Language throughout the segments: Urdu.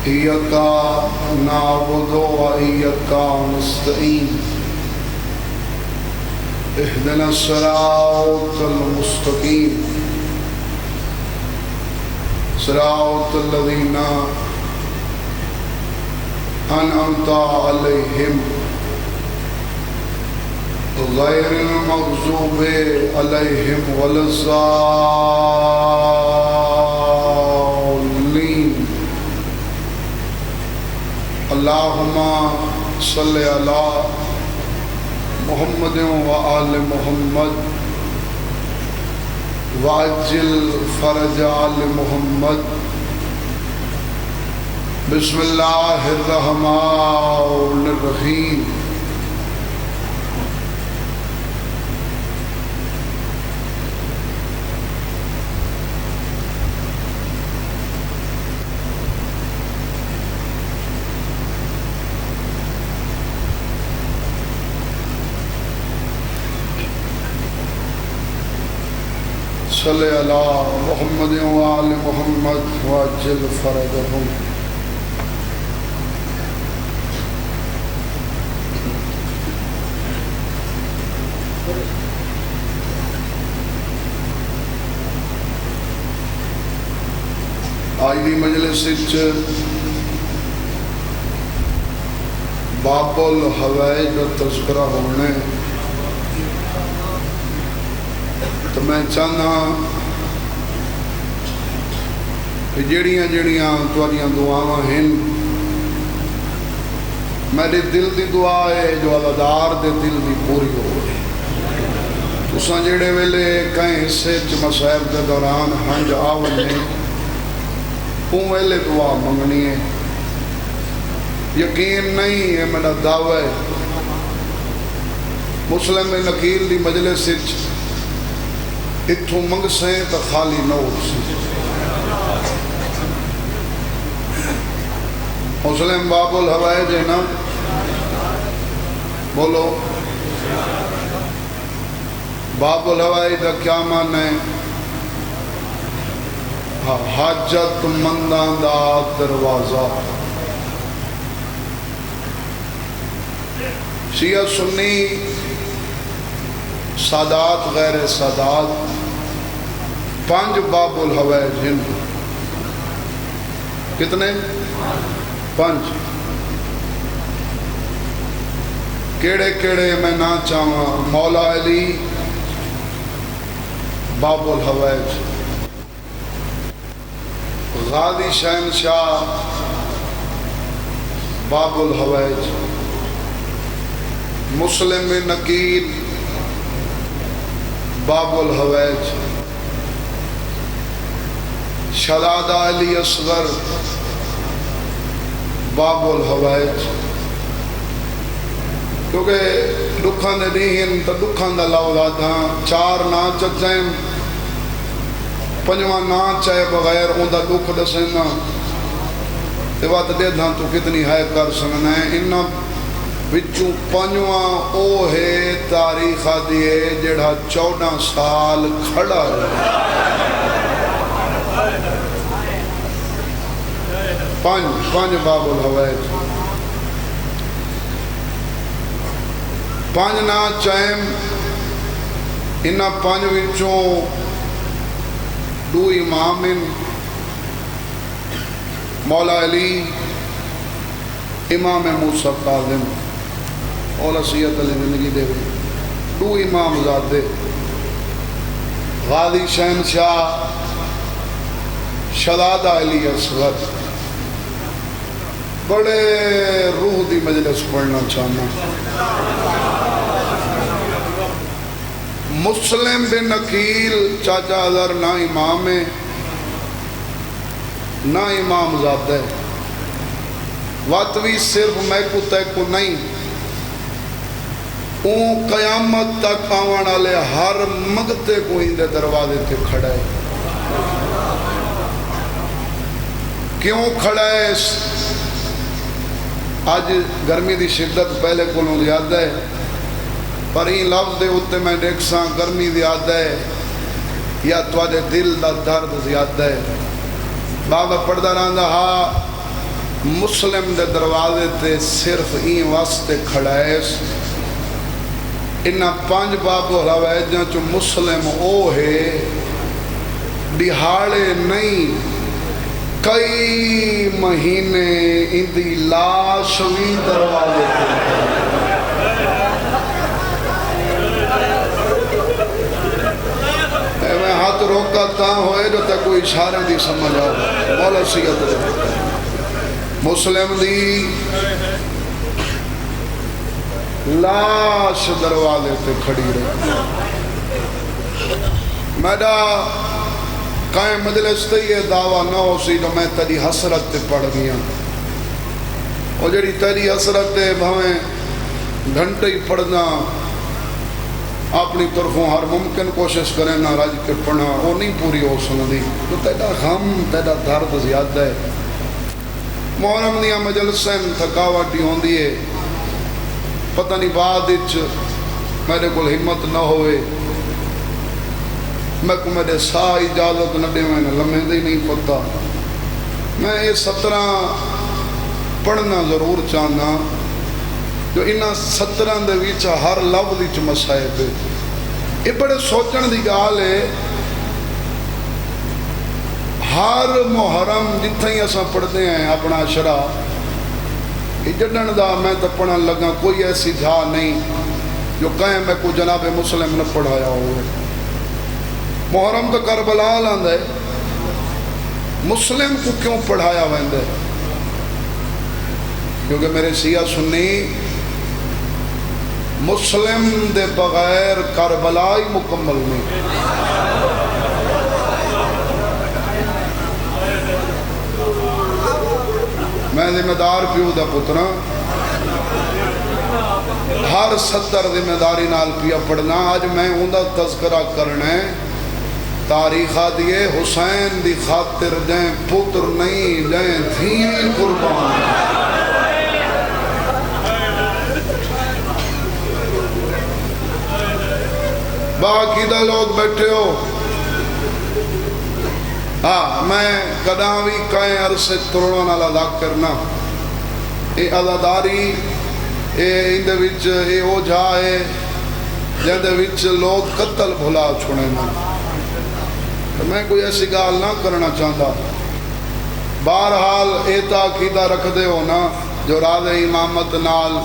إياك نعبد وإياك نستعين اهدنا الصراط المستقيم صراط الذين أنعمت عليهم غير المغضوب عليهم ولا الضالين اللهم صل على محمد وآل محمد وعجل فرج آل محمد بسم اللہ الرحمن الرحیم صلی علی محمد وآل محمد وعجل فرجهم آج دی مجلس وچ باب الحوائج کا تذکرہ ہونے تو میں چاہنا کہ جڑیاں تواریاں دعاواں ہیں میرے دل دی دعا ہے جو عزادار دے دل دی پوری ہو رہی تساں جڑے ویلے کہیں حصے چ مصائب دے دوران ہنج آونے اون ویلے دعا منگنی ہے یقین نہیں ہے میرا دعویٰ ہے مسلم نقیل دی مجلس وچ اتھوں منگ سے تو خالی نہ ہو سی مسلم باب الحوائج ہے نا بولو باب الحوائج کا کیا معنی ہے حاجت مندان دا دروازہ شیعہ سنی سادات غیر سادات 5 باب الحوائج ہیں کتنے 5 کیڑے کیڑے میں نہ چاہاں مولا علی باب الحوائج غازی شہنشاہ باب الحوائج مسلم نقیل باب الحوائج شہزادہ علی اصغر باب الحوائج کیونکہ دکھاں دے نہیں تو دکھاں دا لفظ ہاں 4 نا چچائیں 5واں نا چاہے بغیر اون دا دکھ دسینا تے بات دے دھاں تو کتنی ہے کر سکنا ہے انہاں وچوں 5واں او ہے تاریخ دیئے جڑا 14 سال کھڑا ہے 5 باب الحوائج 5 نا چاہیں انہاں 5 وچوں 2 امام مولا علی امام موسیٰ کاظم اولا سید علی زندگی دے ہوئے 2 امام زادے غازی شہنشاہ شہزادہ علی اصغر بڑے روح دی مجلس پڑھنا چاہنا مسلم بن نقیل چاچا ازر نہ امام ہے نہ امام زادہ ہے واتوی صرف میں کو تے کو نہیں اون قیامت تک آوان والے ہر مگتے کو اندے دروازے تے کھڑا ہے کیوں کھڑا ہے آج گرمی دی شدت پہلے کو زیادہ ہے پر این لفظ دے ہوتے میں دیکھ ساں گرمی زیادہ ہے یا تواجہ دل دا درد زیادہ ہے بابا پڑھدا رہندا ہا مسلم دے دروازے تے صرف این واسطے کھڑا ہے انہاں 5 باب روایتاں چ مسلم او ہے دہاڑے نہیں کئی مہینے اندی لاش بھی دروازے تے میں ہاتھ روکا تا ہوئے جو تک کوئی اشارہ دی سمجھ آؤ مولا سید مسلم دی لاش دروازے تے کھڑی رہی میڈا کائیں مجلس تے یہ دعویٰ نہ ہو سی جو میں تیری حسرت تے پڑھ گیا اور جڑی تیری حسرت تے بھویں گھنٹے ہی پڑھنا اپنی طرفوں ہر ممکن کوشش کریں نہ رج کے پڑھنا وہ نہیں پوری ہو سکتی تو تیرا غم تیرا درد زیادہ ہے محرم دیا مجلسیں تھکاوٹی ہوندی ہے پتہ نہیں بعد میرے کو ہمت نہ ہوئے میں کو میرے ساہ اجازت نہ دے میں لمحے دے نہیں پتا میں یہ 17 پڑھنا ضرور چاہنا جو انہاں 17 دے وچ ہر لفظ وچ مسائب ہے یہ بڑے سوچن دی گال ہے ہر محرم جتھے ہی اساں پڑھتے ہیں اپنا عشرہ جڈن دا میں تو پڑھن لگا کوئی ایسی جھا نہیں جو کہیں میں کو جناب مسلم نہ پڑھایا ہوئے محرم تو کربلا لاندہ ہے مسلم کو کیوں پڑھایا ویندہ ہے کیونکہ میرے سیاہ سنی مسلم دے بغیر کربلائی مکمل نہیں میں ذمہ دار پیو دا پترا ہر 70 ذمہ داری نال پیا پڑھنا آج میں اندہ تذکرہ کرنے تاریخہ دیے حسین دی خاطر دیں پتر نہیں دیں دھین قربان باقی دا لوگ بیٹھے ہو ہاں میں قدام بھی کہیں عرصے ترڑوں نال ادا کرنا اے عزاداری اے اندے وچ اے او جا ہے جندے وچ لوگ قتل بھلا چھوڑے نا میں کوئی ایسی گال نہ کرنا چاہتا بہرحال اے تاکیدہ رکھ دے ہو نا جو راز امامت نال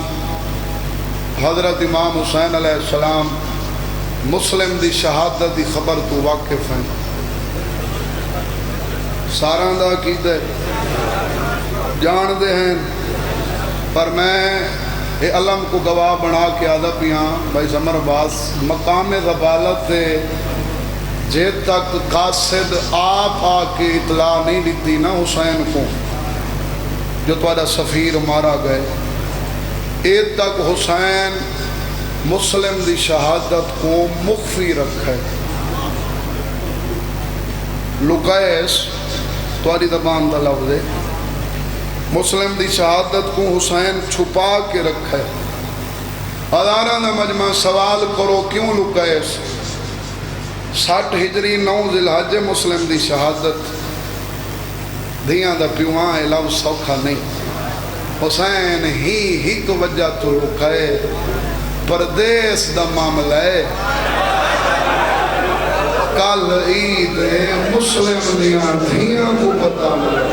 حضرت امام حسین علیہ السلام مسلم دی شہادت دی خبر تو واقف ہیں ساران دا عقیدہ جان دے ہیں پر میں اے علم کو گواہ بنا کے آدھا پیاں بھائی زمر باز مقام ضبالت دے جے تک قاصد آپ آ کے اطلاع نہیں دیتی نا حسین کو جو توڑا سفیر مارا گئے اے تک حسین مسلم دی شہادت کو مخفی رکھے لقیس تواری زبان دا لفظ ہے مسلم دی شہادت کو حسین چھپا کے رکھے ادارہ دا مجمع سوال کرو کیوں لقیس 60 ہجری 9 ذی الحج مسلم دی شہادت دھیاں دا پیوان اے لفظ سوکھا نہیں حسین ہی کو وجہ تو لکھائے پردیس دا معاملہ ہے کل عید مسلم دیاں دھیاں کو پتا ملے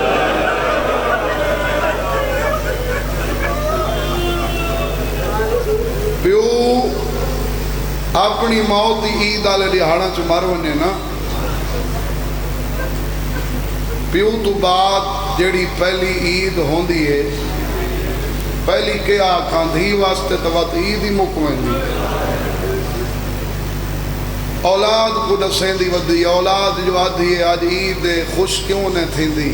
پیو اپنی موت دی عید آلے دیہاڑا چو مرونے نا پیو تو بعد جیڑی پہلی عید ہوندی ہے پہلی کیا آکھاں دھی واسطے توات عید ہی مکویں دی اولاد کو نسیں دی ودی اولاد جو آدھی ہے آج عید خوش کیوں نے تھی دی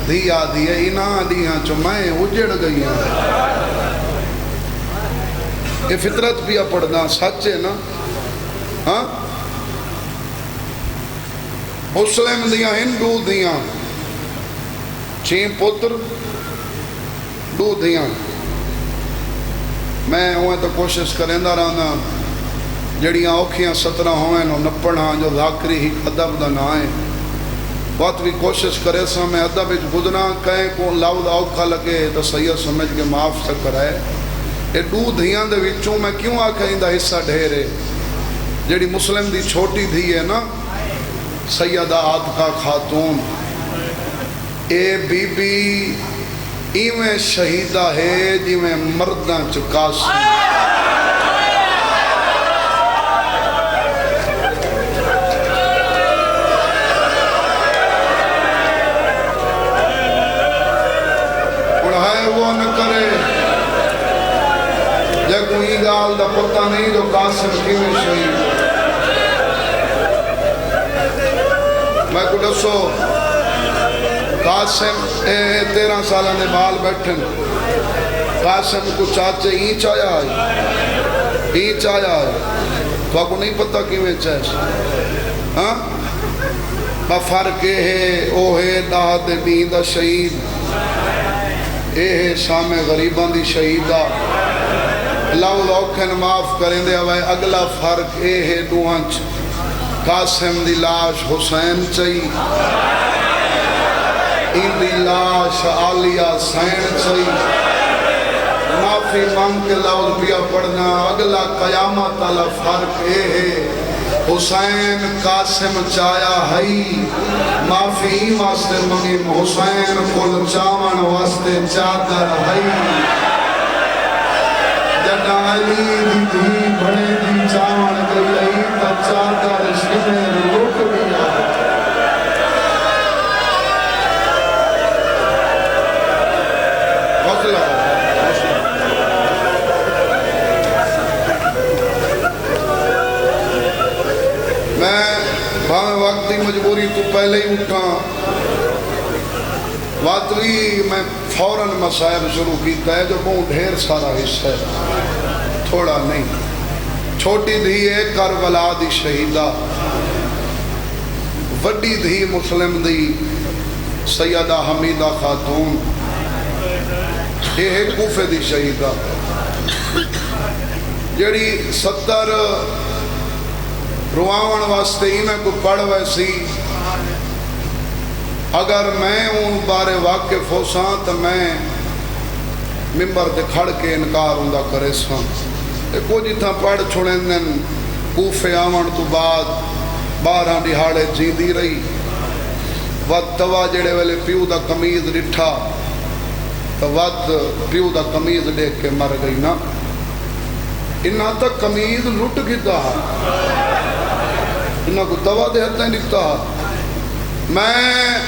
دھی آدھی ہے انہاں دیہاں چو میں اجڑ گئی ہیں یہ فطرت بھی پڑھنا سچ ہے نا ہاں مسلم دیاں ہندو دیاں چین پتر دو دیاں میں ہوئے تو کوشش کریں دا رہنا جڑیاں اوکھیاں 17 ہوئیں نو نپڑھاں جو ذاکری ہی ادب دا نہ آئیں وقت بھی کوشش کرے سا میں ادب بدنا کہیں کو لفظ اوکھا لگے تو سید سمجھ کے معاف سے کرائے یہ دو دھیاں دے وچوں میں کیوں آکھیں دا حصہ ڈھیرے جیڑی مسلم دی چھوٹی دھی ہے نا سیدہ عاتقہ خاتون اے بی بی ایویں شہیدہ ہے جیویں مرداں چکاسی وہ نہ کرے جے کوئی گال دا پتہ نہیں جو قاسم کیویں شہید میں کو دسو قاسم 13 سالہ نے بال بیٹھن قاسم کو چاچے اینچ آیا ہے تو آپ کو نہیں پتہ کیویں چاہے ہاں با فرق ہے او ہے داد دین دا شہید اے ہے شام غریبان دی شہیدہ اللہ اوکھن معاف کریں دے ہوئے اگلا فرق اے ہے دوانچ قاسم دی لاش حسین چاہی ان دی لاش عالیہ سین چاہی معافی مانگ کے لفظ پیا پڑھنا اگلا قیامت اللہ فرق اے ہے حسین قاسم چایا ہئی معافی واسطے منگیم حسین کل چاون واسطے چادر ہئی جڑا علی دی دھی بڑے دی چاون گئی تا چادر شمیر رک گیا حوصلہ وقت دی مجبوری تو پہلے ہی اٹھا واتوی میں فوراً مسائب شروع کیتا ہے جو بہت ڈھیر سارا حصہ ہے تھوڑا نہیں چھوٹی دھی ہے کربلا دی شہیدہ وڈی دھی مسلم دی سیدہ حمیدہ خاتون یہ ہے کوفے دی شہیدہ جڑی 70 رواون واسطے ہی میں کو پڑھ ویسی اگر میں ان بارے واقف ہو ساں تو میں ممبر دے کھڑ کے انکار ہوندہ کرے ساں کو جتنا پڑھ چھوڑیں دن کوفے آون تو بعد 12 دہاڑے جیندی رہی وقت توا جڑے والے پیو دا کمیز ڈٹھا تو وقت پیو دا کمیز دیکھ کے مر گئی نا انہاں تک کمیز لٹ گتا انہاں کو توا دے ہتیں لکھتا میں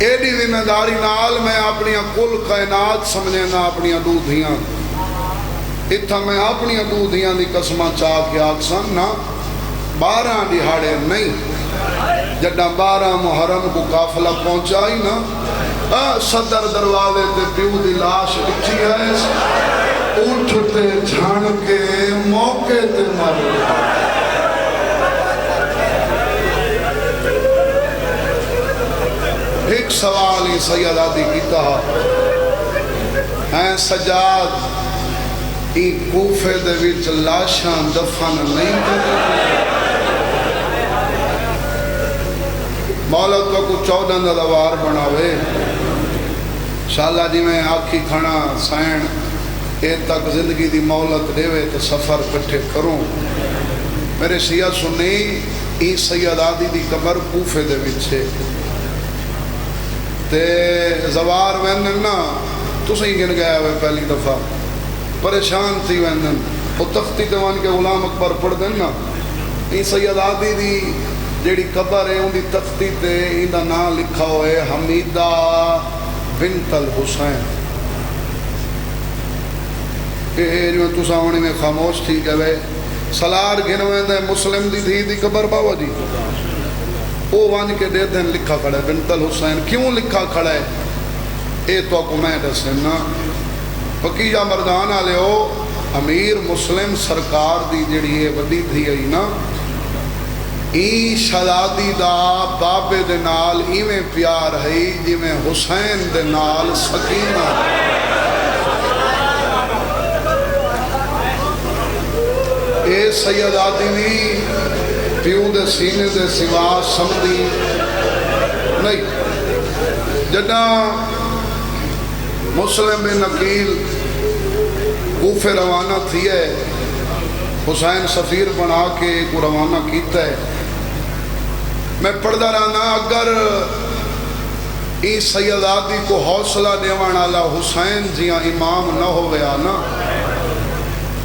ایڈی ذمہ داری نال میں اپنی کل کائنات سمجھے نا اپنی دودھیاں اتھا میں اپنی دودھیاں دی قسمہ چاہ کے آکسان نا 12 دہاڑے نہیں جڈا 12 محرم کو قافلہ پہنچائی نا صدر دروازے تے پیو دی لاش اٹھی ہے اٹھتے جھان کے موقع تے مر ایک سوال ہی سید آدھی کیتا ہے سجاد ای کوفے دے وچ لاشاں دفن نہیں کرتے مولت کو 14 دوار بناوے شاءاللہ جی میں آکھی کھانا سائن اے تک زندگی دی مولت دیوے تو سفر کٹھے کروں میرے شیعہ سنی ای سید آدھی دی قبر کوفے دے وچے تے زوار ویندن نا تو صحیح گن گیا ہوئے پہلی دفعہ پریشان تھی ویندن وہ تختی دیوان کے غلام اکبر پڑھ دن نا ای سید آدھی دی جیڑی قبر ہے ان دی تختی تے ان دا نام لکھا ہوئے حمیدہ بنت الحسین کہ جو تو سامنے میں خاموش تھی کہ وہ سلار گھنویں دے مسلم دی دھی دی قبر باوا جی وہ وان کے دے دن لکھا کھڑا ہے بنت الحسین کیوں لکھا کھڑا ہے اے تو کو میں دسنا فقیہ مردان آلے ہو امیر مسلم سرکار دی جڑی ہے وڈی دھی ہے نا ای شہزادی دا بابے دے نال ایویں پیار ہے جی میں حسین دے نال سکینہ اے سیدادی بھی پیو دے سینے دے سوا سمدی نہیں جدہ مسلم بن عقیل کوفے روانہ تھی ہے حسین سفیر بنا کے کو روانہ کیتا ہے میں پڑھدا رہنا اگر ای سیدادی کو حوصلہ دیوان والا حسین جیاں امام نہ ہو گیا نا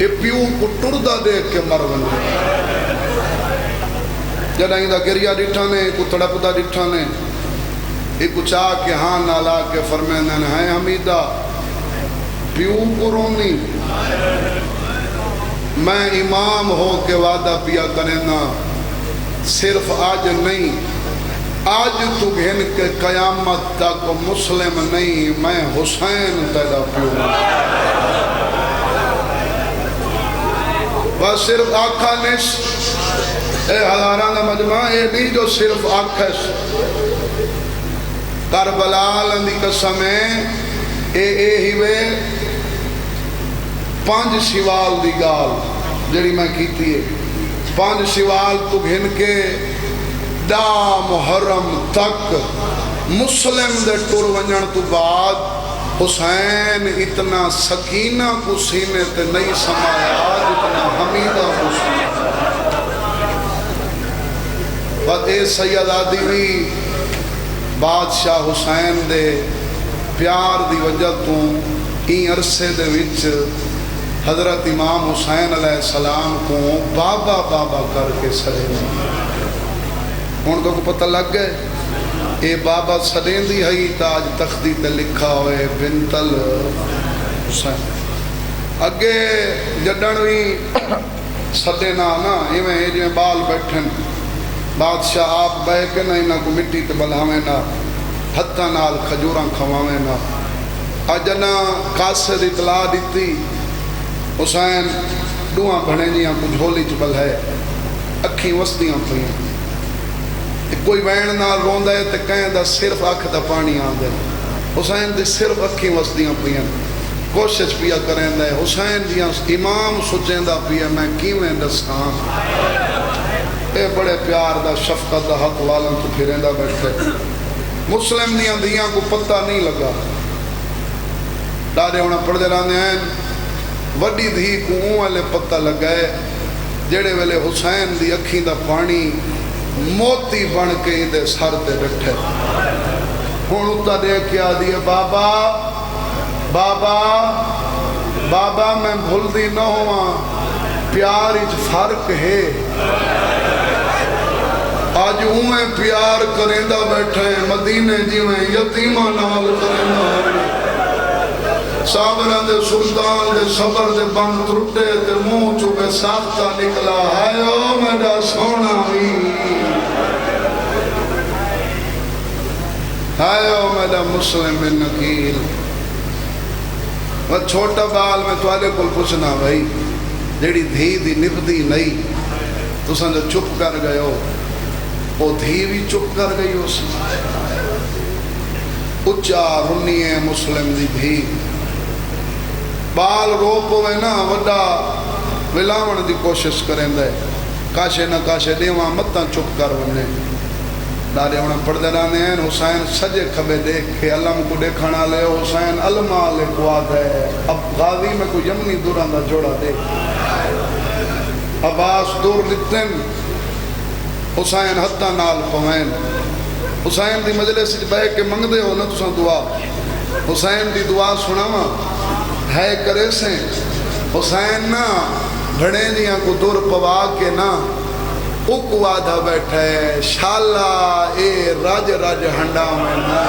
یہ پیو کو ٹردہ دیکھ کے مر بنا جدہ ایندہ گریہ ڈٹھا نے کو تڑپدہ ڈٹھا نے ایک چاہ کے ہاں نالا کے فرمیندن ہیں حمیدہ پیو کو رونی میں امام ہو کے وعدہ پیا کرنا صرف آج نہیں آج تو گھن کے قیامت تک مسلم نہیں میں حسین تیدا پیو بس صرف آنکھا نس اے ہزاران مجمع اے نہیں جو صرف آنکھس کربلا لندی قسمیں اے ہی وے 5 سوال دی گال جڑی میں کیتی ہے 5 سوال تو گھن کے دا محرم تک مسلم دے ٹور ونجن تو بعد حسین اتنا سکینہ کو سینے تے نہیں سمایا جتنا حمیدہ کو سینے بات اے سیدہ دیوی بادشاہ حسین دے پیار دی وجہ تو این عرصے دے وچ حضرت امام حسین علیہ السلام کو بابا بابا کر کے سڑے ان کو پتہ لگ گئے اے بابا سڑیں دی ہی تاج تختی تے لکھا ہوئے بنت الحسین اگے جڈنوی سڑے نا ایویں جویں بال بیٹھن بادشاہ آپ بہ کے نہ کو مٹی تے بلاویں نا ہتھاں نال کھجوراں کھواویں نا اجنا قاصد اطلاع دیتی حسین دوہاں بھنے جیاں کو جھولی چبل ہے اکھیں وسطیاں پھئیں کوئی وین نال روندا ہے تے کہیں دا صرف اکھ دا پانی آندا ہے حسین دی صرف اکھیں وسطیاں پھئیں کوشش پیا کریندا ہے حسین جیاں امام سوچیندا پیا میں کیویں دساں اے بڑے پیار دا شفقت دا حق والن تو پھریندا بیٹھے مسلم دیاں دیاں کو پتہ نہیں لگا ڈاڈے ہونا پڑھ دے رہنے ہیں وڈی دھی کو اون والے پتہ لگائے جڑے ویلے حسین دی اکھیں دا پانی موتی بن کے دے سر تے ڈٹھے ہن اتا دے کیا دیے بابا بابا بابا میں بھول دی نہ ہوا پیار اچ فرق ہے آج اویں پیار کریندا بیٹھے مدینے جیویں یتیماں نال کریندا صابران دے سلطان دے صبر دے بند ٹوٹے تے منہ چوبے ساختہ نکلا ہے او میرا سونا بھی ہے او میرا مسلم بن عقیل وہ چھوٹا بال میں توالے کو پوچھنا بھائی جیڑی دھی دی نبدی نہیں تو سن چپ کر گئے ہو وہ دھی بھی چپ کر گئی ہو اچھا رنی ہے مسلم دی دھی بال رو پوے نا وڈا ولاون دی کوشش کریں دے کاشے نہ کاشے دیواں متاں چپ کر ونے دارے ہونا پڑھ دے رہنے ہیں حسین سجے کھبے دیکھ کے علم کو دیکھنا لے حسین علمہ لے قواد ہے اب غازی میں کو یمنی دوران دا جوڑا دے عباس دور لتن حسین حتہ نال پوین حسین دی مجلس بہ کے منگ دے ہو نا تساں دعا حسین دی دعا سناما ہے کرے سے حسین نا بھڑے دیاں کو دور پوا کے نا اکوادہ بیٹھے شالا اے راج راج ہنڈا میں نا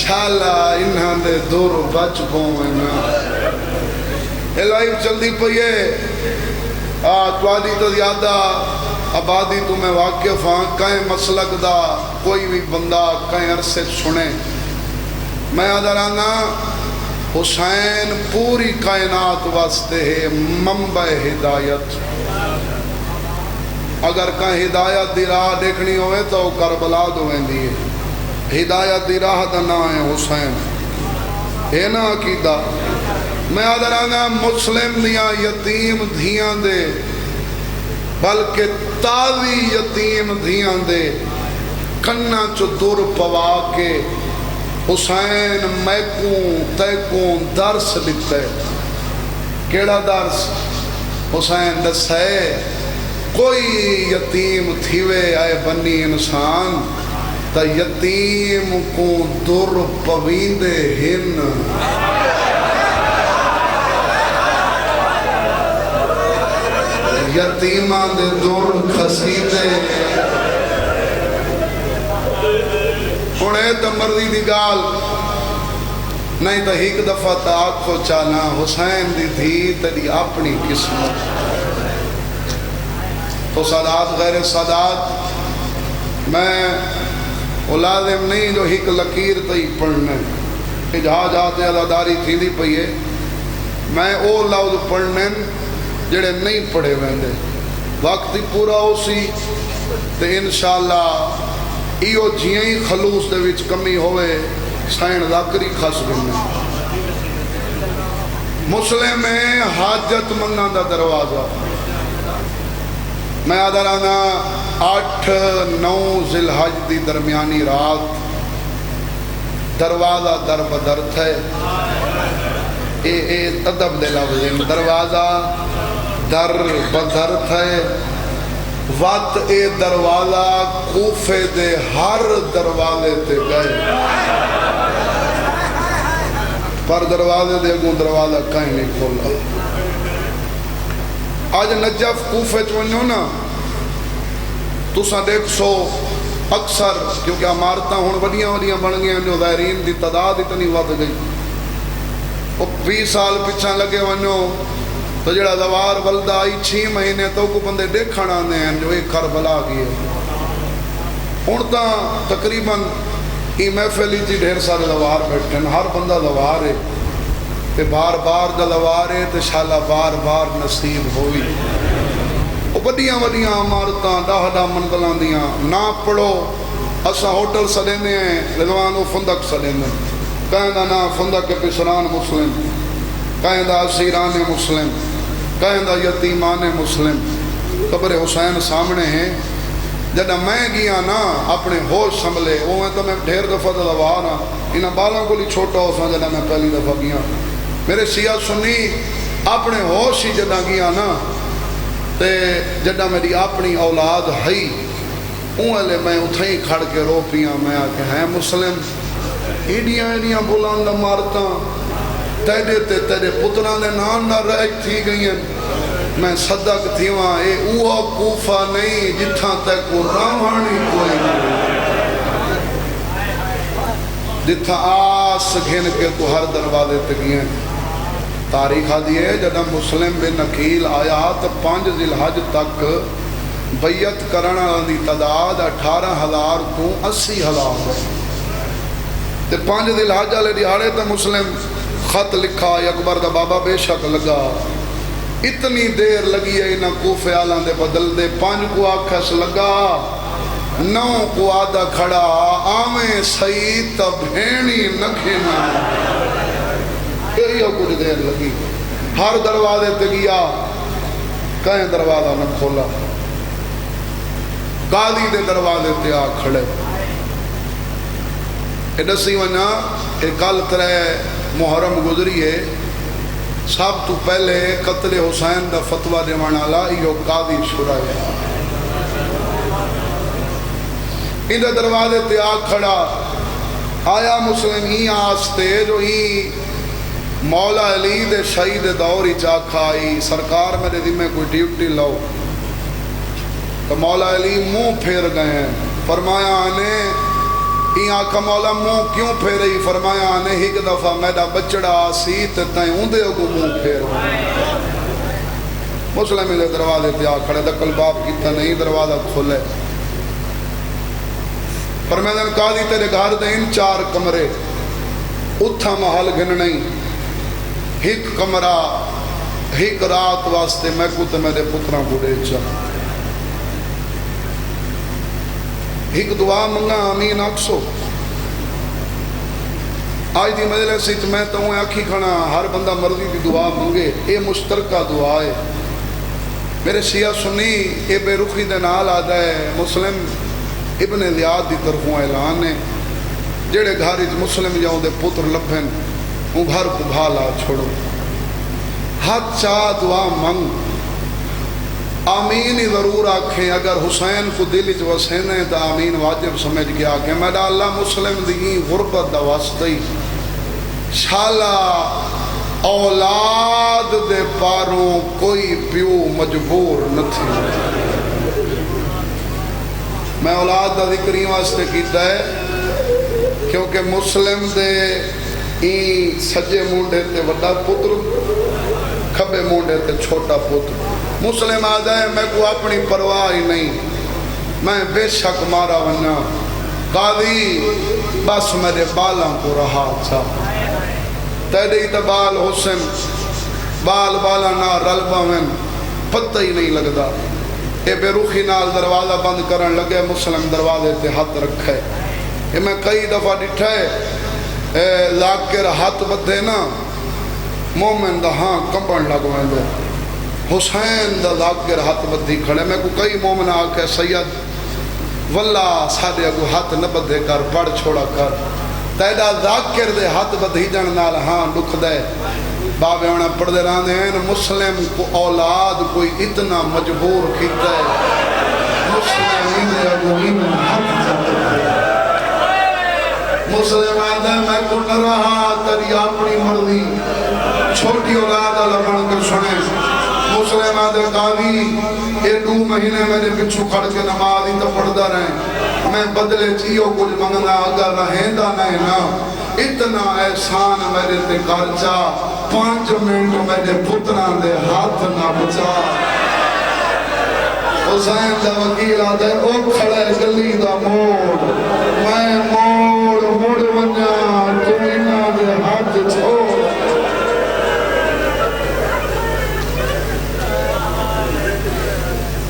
شالا انہاں دے دور بچ پوں میں نا الہی چلدی پئیے توادی تو زیادہ آبادی تمہیں واقف ہاں کہیں مسلک دا کوئی بھی بندہ کہیں عرصے سنے میں ادرانا حسین پوری کائنات واسطے ہے منبع ہدایت اگر کہیں ہدایت دی راہ دیکھنی ہوئے تو کربلا دویں دیئے ہدایت دی راہ دا نا ہے حسین ہے نا عقیدہ میں ادرانا مسلم دیاں یتیم دھیاں دے بلکہ تازی یتیم دھیاں دے کنا چو دور پوا کے حسین میکوں تیکوں درس دیتا ہے. کیڑا درس؟ حسین دسے کوئی یتیم تھیوے آئے بنی انسان تا یتیم کو در پویندے ہن. یتیمان دے در کھسیدے. انہیں تو مرضی دی گال نہیں تو ایک دفعہ تا آنکھو چانا حسین دی تھی تیری اپنی قسمت. تو سادات غیر سادات میں وہ لازم نہیں جو ایک لکیر تی پڑھنے کہ جہاں جاتے عزاداری تھی دی پئیے. میں او لفظ پڑھنے جڑے نہیں پڑھے ویندے وقت ہی پورا ہو سی تو انشاءاللہ ایو جیئیں ہی خلوص دے وچ کمی ہوئے سائن ذاکری خاص بننے. مسلم میں حاجت منداں دا دروازہ میں آدھرانا 8-9 ذی الحج دی درمیانی رات دروازہ در بدر تھے. اے ادب دے لفظ دروازہ در بدر تھے. وقت اے دروازہ کوفے دے ہر دروازے تے گئے پر دروازے دے گوں دروازہ کہیں نہیں کھولا. آج نجف کوفے چونیوں نا تو سا دیکھ سو اکثر کیونکہ عمارتاں ہون وڈیاں بن گئے جو ظاہرین دی تعداد اتنی ود گئی. وہ 20 سال پچھا لگے ونو تو جڑا دوار ولدہ آئی 6 مہینے تو کو بندے دیکھنا آنے ہیں جو ایک کربلا گئے. ہونتا تقریباً ای محفلی جی ڈھیر سارے دوار بیٹھے ہیں. ہر بندہ دوار ہے تے بار بار دا دوار ہے تے شالا بار بار نصیب ہوئی. وہ بڑیاں عمارتاں 10 منزلاں دیاں نہ پڑھو. اسا ہوٹل سلیندے ہیں رضوان و فندق سلیندے کہیں دا نا فندق پسران مسلم کہیں دا اسیران مسلم کہیں دا یتیمان مسلم. قبر حسین سامنے ہیں. جدہ میں گیا نا اپنے ہوش سنبھلے وہ میں تو میں ڈھیر دفعہ دلوار ہاں انہاں بالاں کو لی چھوٹا ہو سا جدہ میں پہلی دفعہ گیا. میرے سیاہ سنی اپنے ہوش ہی جدہ گیا نا تے جدہ میری اپنی اولاد ہئی اونلے میں اتھیں ہی کھڑ کے رو پیاں. میں آکے ہیں مسلم ایڈیاں بلاندہ مارتاں تیرے پتران دے نام نہ رہ تھی گئی ہیں. میں صدق تھی وہاں اے اوہ کوفہ نہیں جتھاں تے کو راوانی کوئی جتھاں آس گھن کے تو ہر دروازے تے گئے. تاریخ دیئے جدہ مسلم بن عقیل آیا تو 5 ذی الحج تک بیعت کرنا دی تعداد 18,000 تو 80,000 تے 5 ذی الحج والے دیہاڑے تے مسلم خط لکھا اکبر دا بابا بے شک لگا. اتنی دیر لگی ہے انہاں کوفے آلان دے بدل دے 5 کو آکھس لگا 9 کو آدھا کھڑا آمیں سعید تا بھینی نکھینا. یہ کچھ دیر لگی. ہر دروازے تے گیا کہیں دروازہ نہ کھولا. قاضی دے دروازے تے آ کھڑے دسی ونا کہ کل 3 محرم گزری ہے. سب تو پہلے قتل حسین دا فتوہ دیوان آلا یہ قاضی شورا ہے. ان دروازے تے آ کھڑا آیا مسلم ہی آستے جو ہی مولا علی دے شہید دوری چاکھا آئی سرکار میرے ذمہ کوئی ڈیوٹی لو. تو مولا علی منہ پھیر گئے ہیں. فرمایا آنے این آکھا مولا منہ کیوں پھیرئی؟ فرمایا آنے ایک دفعہ میرا بچڑا آسی تے تائیں اندے کو منہ پھیر. مسلم دے دروازے تے آ کھڑے دکل باپ کیتا نہیں دروازہ کھولے. فرمایا قاضی تیرے گھر دے ان 4 کمرے اتھا محل گھن نہیں. ایک کمرہ ایک رات واسطے میں کو تے میرے پتران کو دے چاہ. ایک دعا منگا آمین اکسو. آج دی مجلس سے میں تو ہوں آکھی کھانا ہر بندہ مرضی دی دعا منگے. اے مشترکہ دعا ہے. میرے سیاہ سنی اے بے رخی دے نال آدھا ہے مسلم ابن زیاد دی طرفوں اعلان ہے جڑے گھر مسلم جاؤں دے پتر لبھن وہ گھر کو بھالا چھوڑو، ہاتھ چاہ دعا منگ، آمین ہی ضرور آکھیں۔ اگر حسین کو دل چ وسینے تو آمین واجب سمجھ گیا کہ میرا اللہ مسلم دی غربت دا واسطے شالا اولاد دے پاروں کوئی پیو مجبور نہ تھی۔ میں اولاد دا ذکر ہی واسطے کیتا ہے کیونکہ مسلم دے این سجے مونڈے تے وڈا پتر، کھبے مونڈے تے چھوٹا پتر۔ مسلم آ جائے میں کو اپنی پرواہ ہی نہیں، میں بے شک مارا ونیا، قاضی بس میرے بالاں کو رہا تھا، تیرے بال حسن بال بالا نہ رل باویں پتہ ہی نہیں لگدا۔ اے بے روخی نال دروازہ بند کرن لگے، مسلم دروازے تے ہاتھ رکھے۔ اے میں کئی دفعہ ڈٹھے لاکر ہاتھ بدھے نا مومن دا ہاں کمبن لگویں دے، حسین دا لاکر ہاتھ بدھی کھڑے۔ میں کو کئی مومن آکے سید واللہ سادے اگو ہاتھ نہ بدھے کر، پڑھ چھوڑا کر، تیڑا ذاکر دے ہاتھ بدھی جن نال ہاں دکھ دے۔ بابے ہونا پڑھ دے رہاں دے ہیں مسلم کو اولاد کوئی اتنا مجبور کیتا ہے، مسلم دے اگو مسلم آدھے میں کو نہ رہا تری اپنی مرضی، چھوٹی اولاد اللہ بڑھ کر سنے۔ مسلم آدھے قاضی یہ 2 مہینے میرے پچھو کھڑ کے نماز ہی تو پڑھدا رہے، میں بدلے چیو کچھ منگنا اگر رہیں دا نہیں نا، اتنا احسان میرے تے کرچا، 5 منٹ میرے پتران دے ہاتھ نہ بچا۔ حسین دا وکیل آدھے او کھڑے گلی دا موڑ، میں موڑ ونیا تو انہاں دے ہاتھ چھوڑ۔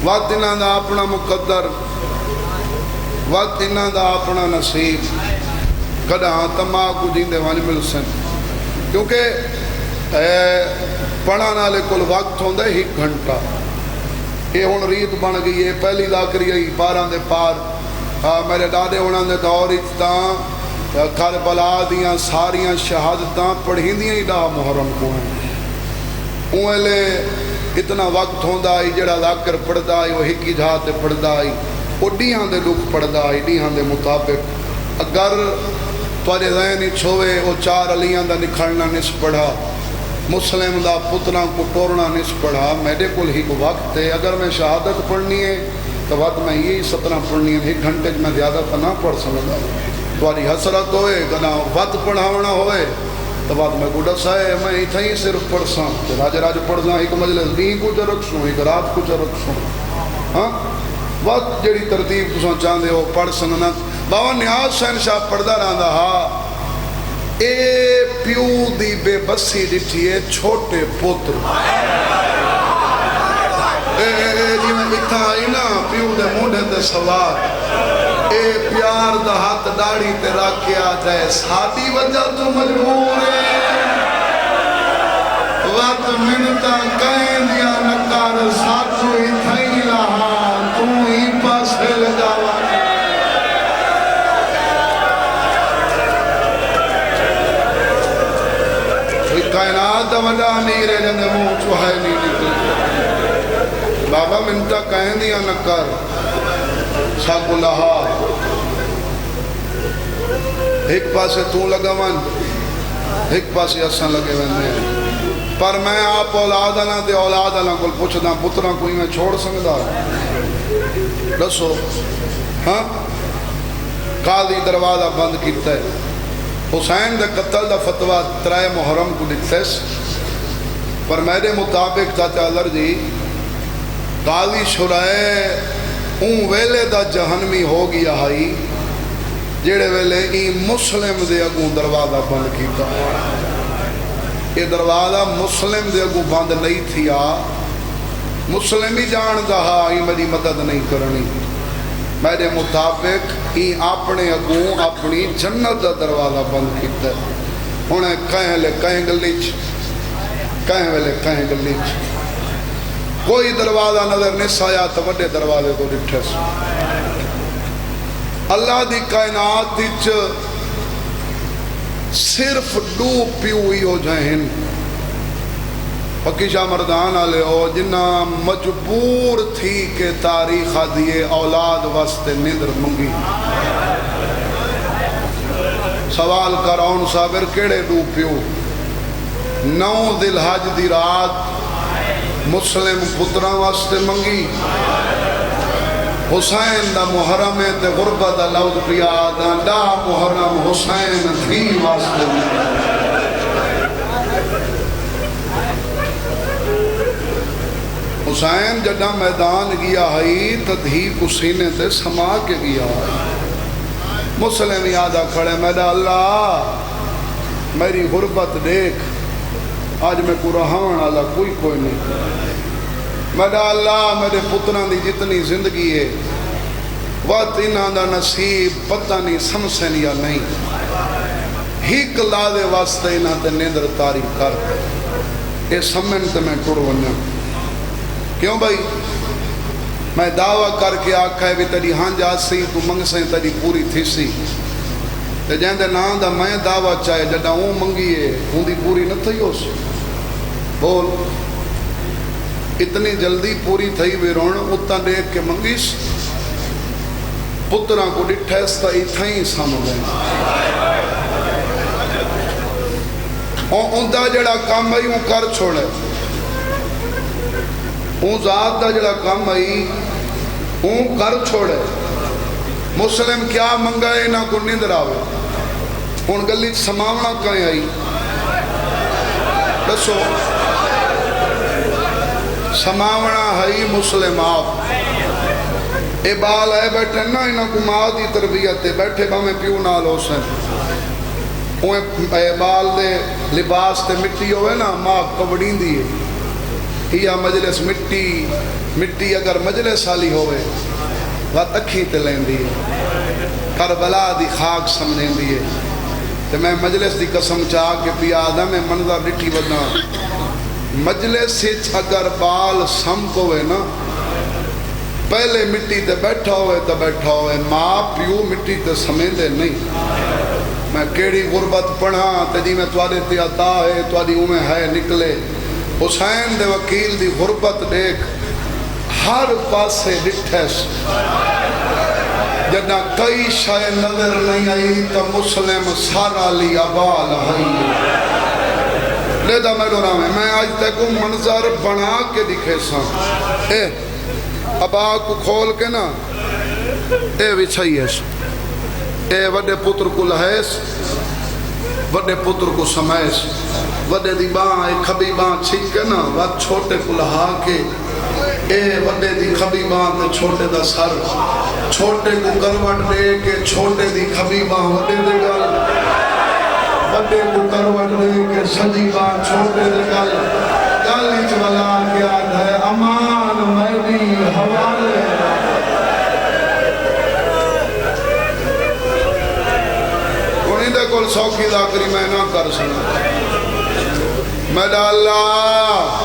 وقت انہاں دا اپنا مقدر، وقت انہاں دا اپنا نصیب، کدھاں تماں کو جیندے وانج مل سن، کیونکہ پڑھانا لے کل وقت ہوندے 1 گھنٹہ۔ یہ ہون ریت بن گئی ہے، پہلی ذاکری آئی پاراں دے پار، میرے دادے ہونا دے دور اتنا کربلا دیاں ساریاں شہادتاں پڑھیں دیاں ہی دا محرم کو ہیں۔ اوہ لے اتنا وقت ہوندہ آئی جڑا ذاکر پڑھدا آئی وہ ہکی جہاتے پڑھدا آئی، وہ ڈیہاں دے لکھ پڑھدا آئی، ڈیہاں دے مطابق۔ اگر توارے ذہنی چھوئے وہ 4 علیاں دا نکھڑنا نس پڑھا، مسلم دا پتران کو ٹورنا نس پڑھا، میرے کل ہی کو وقت ہے۔ اگر میں شہادت پڑھنی ہے تو وقت میں یہی 17 پڑھنی ہے، 1 گھنٹے میں زیادہ نہ پڑھ سکتا۔ تواری حسرت ہوئے کنا وقت پڑھاونا ہوئے تو وقت میں گوڑا سائے میں اتھا ہی صرف پڑھ ساں، راج راج پڑھ ساں، ایک مجلس نہیں کو چا رکھ سوں، ایک رات کو چا رکھ سوں۔ ہاں وقت جڑی ترتیب تساں چاندے ہو پڑھ سننا۔ بابا نیاز حسین شاہ پڑھدا رہندا ہا، اے پیو دی بے بسی ڈٹھی ہے چھوٹے پتر، جی میں اتھا آئی نا پیو دے مونڈے تے سوار، اے پیار دا ہاتھ داڑی تے رکھ کے آ جائے، ساتھی وجہ تو مجبور ہے، وقت منتا کہیں دیا نکار ساتھو ہی تھائی لہا، تو ہی پاس پھیل جاوا۔ کائنات دا وڈا نہیں رہ جندے منہ چوہائے نہیں نکل، بابا منتا کہیں دیا نکار ساکو لہا، ایک پاسے تو لگا من، ایک پاسے اساں لگے وندے ہیں۔ پر میں آپ اولاد آنا دے اولاد آنا کل پوچھتا پترہ کوئی میں چھوڑ سکتا دسو؟ ہاں قاضی دروازہ بند کیتا ہے، حسین دے قتل دا فتوہ 3 محرم کو لکھتے پر میرے مطابق چاچا عذر جی قاضی شرائے اون ویلے دا جہنمی ہو گیا ہائی جیڑے ویلے این مسلم دے اگوں دروازہ بند کیتا۔ یہ دروازہ مسلم دے اگوں بند نہیں تھیا، مسلم ہی جان دہا یہ میری مدد نہیں کرنی، میرے مطابق این اپنے اگوں اپنی جنت دا دروازہ بند کیتا ہے۔ انہیں کہیں لے کہیں گلیچ، کہیں ویلے کہیں گلیچ، کوئی دروازہ نظر نہیں سایا تو بڑے دروازے کو ڈٹھے سو۔ اللہ دی کائنات وچ صرف دو پیو ہی ہو جائیں پکی شاہ مردان آلے ہو جنہ مجبور تھی کہ تاریخ دیئے اولاد واسطے نیندر منگی سوال کراؤن صابر کیڑے دو پیو 9 ذی الحج دی رات مسلم پترہ واسطے منگی حسین دا محرم تے غربت دا لوز پیادا دا محرم حسین تھی واسطے حسین جڑا میدان گیا ہے تدھی کو سینے تے سما کے گیا ہے مسلم یادہ کھڑے میڈا اللہ میری غربت دیکھ آج میں کو رہاں اللہ کوئی نہیں میڈا اللہ میرے پتران دی جتنی زندگی ہے وقت انہاں دا نصیب پتہ نہیں سمسن یا نہیں ہیک لادے واسطے انہاں تے نیندر تاریخ کر اے سمن تے میں ٹوڑ ونیا کیوں بھائی میں دعویٰ کر کے آکھا ہے بھی تیری ہاں جاسی تو منگ سے تیری پوری تھی سی تے جہاں دے نام دا میں دعویٰ چاہے جڑا ہوں منگی ہے ہوں دی پوری نہ تھی ہو سی بول اتنی جلدی پوری تھی ویرون اتنا دیکھ کے منگیس پتران کو ڈٹھیستا اتھا ہی سامنے اور ان دا جڑا کام بھائی وہ کر چھوڑے اون ذات دا جڑا کام آئی اون کر چھوڑے مسلم کیا منگائے نہ کو نیندر آوے ان گلی سماونا کہیں آئی دسو سماونا ہے مسلم آپ اے بال ہے بیٹھے نا انہاں کو ماں دی تربیت بیٹھے با میں پیو نال ہو سن اے بال دے لباس تے مٹی ہوئے نا ماں کبڑین دیئے یا مجلس مٹی اگر مجلس والی ہوئے وقت اکھی تے لین دیئے کربلا دی خاک سمجھیں دیئے تے میں مجلس دی قسم چاہ کے پیا آدم میں منظر ڈٹھی بدنا مجلس سے اگر بال سمک ہوئے نا پہلے مٹی تے بیٹھا ہوئے ماں پیو مٹی تے سمیندے نہیں میں کیڑی غربت پڑھا تے جی میں توارے تے عطا ہے تواری اومیں ہے نکلے حسین دے وکیل دی غربت دیکھ ہر پاسے ڈٹھیس جدہ کئی شائع نظر نہیں آئی تو مسلم سارا لی آبال آئی لیدہ میں ڈورا میں آج تک منظر بنا کے دکھے سان اے ابا کو کھول کے نا اے وچھائیس اے وڈے پتر کو لہیس وڈے پتر کو سمیس وڈے دی باں ایک کھبی باں چھک کے نا وڈ چھوٹے کو لہا کے اے وڈے دی کھبی باں تے چھوٹے دا سر چھوٹے کو کروٹ دے کے چھوٹے دی کھبی باں وڈے دے گل وڈے کو کروٹ دے کے سجی باں چھوٹے دے گل گالی چولا کیا ہے امان میری حوالے انہی دے کل سوکی داکری میں نہ کر سنا میڈا اللہ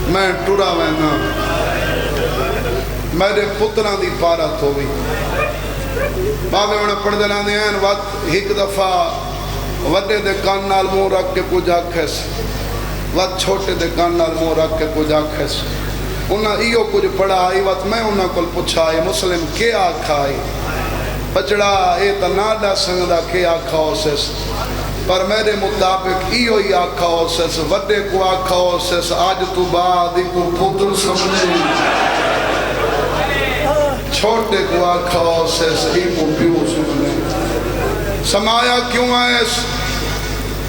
میں ٹوڑا وینا میرے پتران دی پارت ہوئی بابے انہیں پڑھ دینا دیں وقت ایک دفعہ وڈے دے کان نال مو رکھ کے کچھ آکھیس وقت چھوٹے دے کان نال مو رکھ کے کچھ آکھیس انہاں ایو کچھ پڑھا آئی وقت میں انہاں کل پوچھا آئی مسلم کے آکھا آئی بچڑا اے تناڈا سنگدہ کے آکھا ہو سیس پر میرے مطابق ایو ہی آکھا ہو سیس وڈے کو آکھا ہو سیس آج تو بعد کو پتر سمجھے چھوٹے کو آکھا ہو سیس ایک کو پیو سمجھے سمایا کیوں آئیس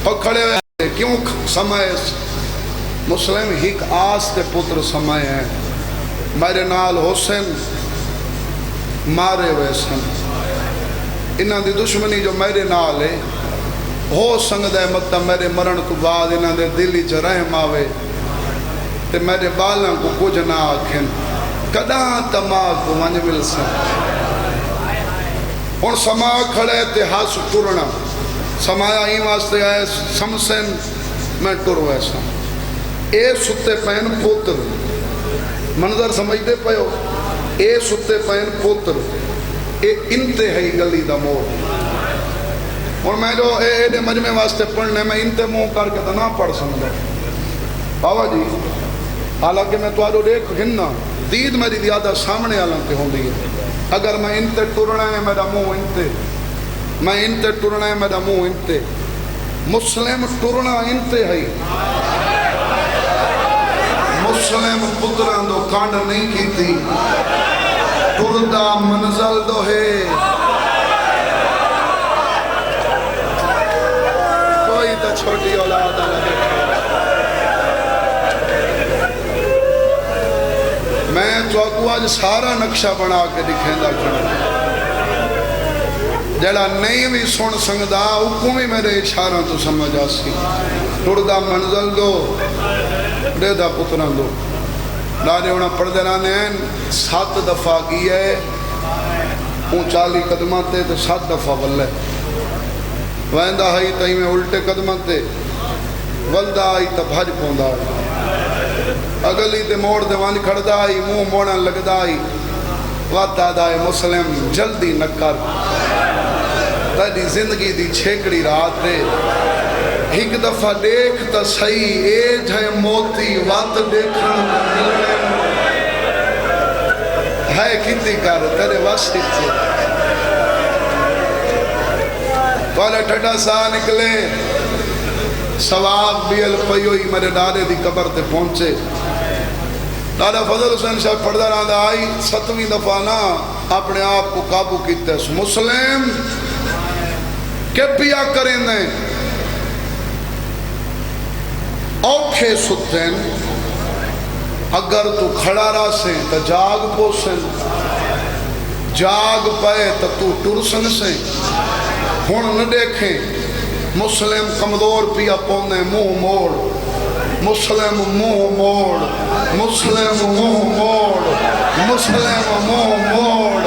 اور کھڑے ہوئے کیوں سمائیس مسلم ہیک آس تے پتر سمائے ہیں میرے نال حسین مارے ہوئے سن انہاں دی دشمنی جو میرے نال ہے ہو سنگ دے مطلب میرے مرن کو بعد انہاں دے دلی چ رحم آوے تے میرے بالاں کو کچھ نہ آکھن کداں تماغ کو ونج مل سن ہن سما کھڑے تے ہس ٹرنا سمایا ہی واسطے آئے سمسن میں ٹر ویسا اے ستے پین پوتر منظر سمجھتے پہو اے ستے پین پوتر یہ انتہائی گلی دا موڑ اور میں جو اے مجمع واسطے پڑھنے میں انتے منہ کر کے تو نہ پڑھ سکتا بابا جی حالانکہ میں تو آجو دیکھ گھننا دید میری زیادہ سامنے آلانتے ہوں دی اگر میں انتے ٹرنا ہے میرا منہ انتے میں انتے ٹرنا ہے میرا منہ انتے مسلم ٹرنا انتے ہے مسلم پتران دو کانڈ نہیں کی تھی ٹردہ منزل دو ہے کوئی تا چھوٹی اولاد لگے میں تو آگو آج سارا نقشہ بنا کے دکھیں دا کھڑا جڑا نہیں بھی سن سنگدا حکومی میرے اشارہ تو سمجھ آسی ٹردہ منزل دو دے دا پتران دو لانے انہاں پڑھتے رہنے ہیں 7 دفعہ کی ہے 40 قدمات تے 7 دفعہ بلے ویندہ ہائی تاہی میں الٹے قدمات تے ولدہ آئی تا بھاج پوندہ آئی اگلی تے موڑ دے وانی کھڑدہ آئی منہ موڑا لگدہ آئی واتا دائے مسلم جلدی نکر تیری زندگی دی چھیکڑی رات دے ایک دفعہ دیکھ تا صحیح ایج ہے موتی وات دیکھن ہے کتی کر تیرے واسطے والا ٹھٹا سا نکلے سواب بیل پیوئی میرے دادے دی قبر تے پہنچے دادا فضل حسین شاہ پڑھدہ رہا دا آئی 7ویں دفعہ نا اپنے آپ کو قابو کیتے مسلم کہ پیا کریں دیں اوکھے ستن اگر تو کھڑا رہا سے تا جاگ پوسن جاگ پائے تا تو ٹرسن سے ہون نہ دیکھیں مسلم کمزور پیا پونے منہ موڑ مسلم منہ موڑ مسلم منہ موڑ مسلم منہ موڑ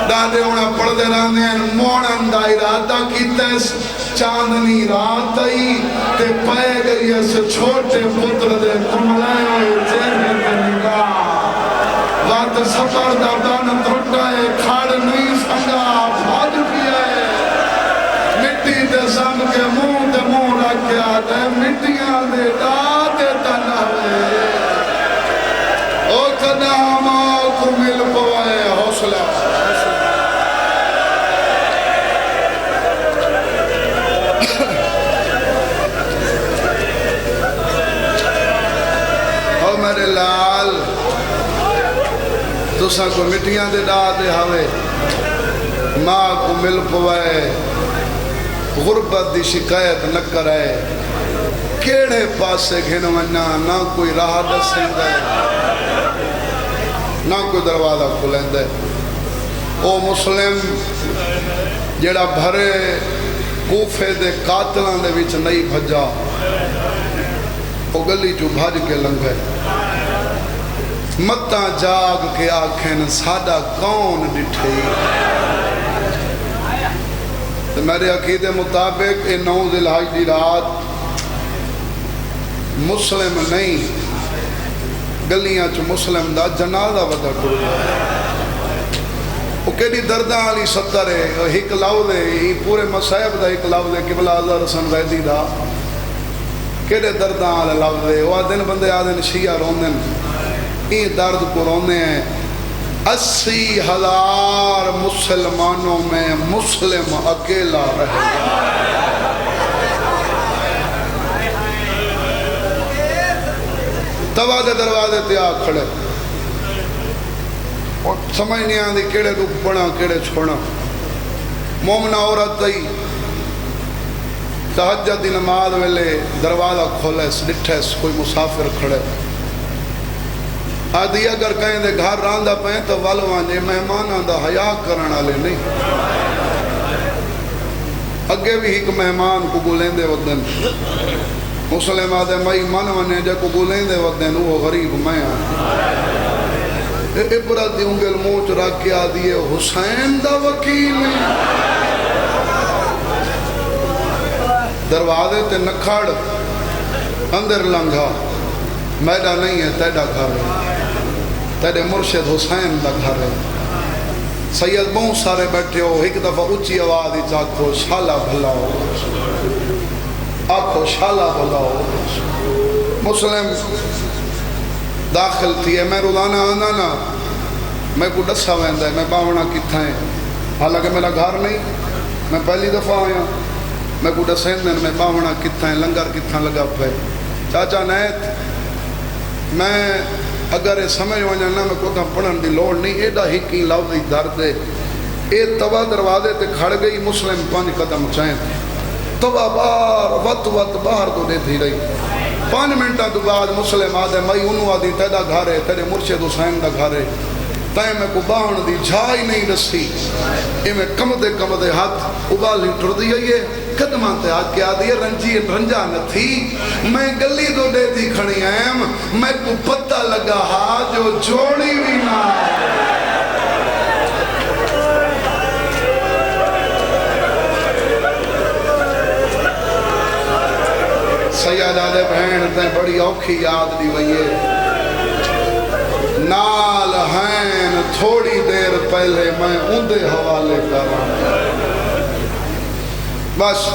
دادے انہیں پڑھ دے رہنے ہیں موڑن دا ارادہ کی تیس چاندنی رات آئی تے پائے گئی ایسے چھوٹے پتر دے کملائے ہوئے چہرے تے نگاہ وات سفر دا دان تھوٹا ہے کھاڑ نہیں سنگا بھاج پیا ہے مٹی دے سنگ کے منہ رکھیا دے مٹیاں دے دادے تنہوے او قدامہ کو مل پوائے حوصلہ میرے لال تساں کو مٹیاں دے دے ہوئے ماں کو مل پوائے غربت دی شکایت نہ کرائے کیڑے پاسے گھن وننا نہ کوئی راہ دسیں دے نہ کوئی دروازہ کھلیں دے او مسلم جڑا بھرے کوفے دے قاتلان دے وچ نہیں بھجا وہ گلی جو بھاج کے لنگے متہ جاگ کے آنکھیں سادہ کون ڈٹھے تو میرے عقیدے مطابق 9 ذی الحج دی رات مسلم نہیں گلیاں چو مسلم دا جنازہ ودا ٹر وہ کیڑی دردہ علی 70 ہے ایک لاؤ دے یہ پورے مسائب دا ایک لاؤ دے قبلہ آزار حسن ویدی دا کیڑے درداں آلے لفظ دے وہ آدھن بندے آدھن شیعہ روندن این درد کو روندے ہیں 80,000 مسلمانوں میں مسلم اکیلا رہے توادے دروازے تیا کھڑے اور سمجھ نہیں آدھی کیڑے رک پڑا کیڑے چھوڑا مومنہ عورت تئی تہجد دی نماز ویلے دروازہ کھولے ڈٹھے کوئی مسافر کھڑے آدھی اگر کہیں دے گھر راندہ پہیں تو والوان جے مہمان آندہ حیاء کرنا لے نہیں اگے بھی ایک مہمان کو گولیں دے ودن مسلم آدھے مائی من ونے جے کو گولیں دے ودن وہ غریب میں عبرت دی انگل موچ رکھ کے آدھی حسین دا وکیل دروازے تے نکھڑ اندر لنگھا میڈا نہیں ہے تیڈا گھر ہے تیڈے مرشد حسین دا گھر ہے سید بہت سارے بیٹھے ہو، ایک دفعہ اچھی آواز ہی آکھو شالا بھلا ہو، آکھو شالا بھلا ہو۔ مسلم داخل تھی ہے، میں روزانہ آنا نا، میں کو ڈسا ویندا ہے میں باونا کتھا ہے، حالانکہ میرا گھر نہیں، میں پہلی دفعہ آیا، میں کو ڈسین دن میں باونا کتھا ہے، لنگر کتھا لگا پہ چاچا نیت میں اگر یہ سمجھ وجہ نہ میں کو پڑھن دی لوڑ نہیں، ایڈا ہی کی لفظی درد ہے، اے توا دروازے تے کھڑ گئی، مسلم 5 قدم چاہیں توا باہر وت باہر تو دے تھی رہی، 5 منٹا تو بعد مسلم آدھے مئی انہوں آدھی تیدا گھر ہے، تیرے مرشد حسین دا گھر ہے، تائیں میں کو باہن دی جھائی نہیں رسی، اے میں کم دے ہاتھ ابالی ٹر دی ہے، قدمان تے آج کیا دی رنجی رنجا نہ تھی، میں گلی دو دے دی کھڑی ایم، میں کو پتہ لگا ہا جو جوڑی بھی نہ سیادہ دے بہن تے بڑی اوکھی یاد دی وئیے، نال ہیں تھوڑی دیر پہلے میں اندے حوالے کرا، بس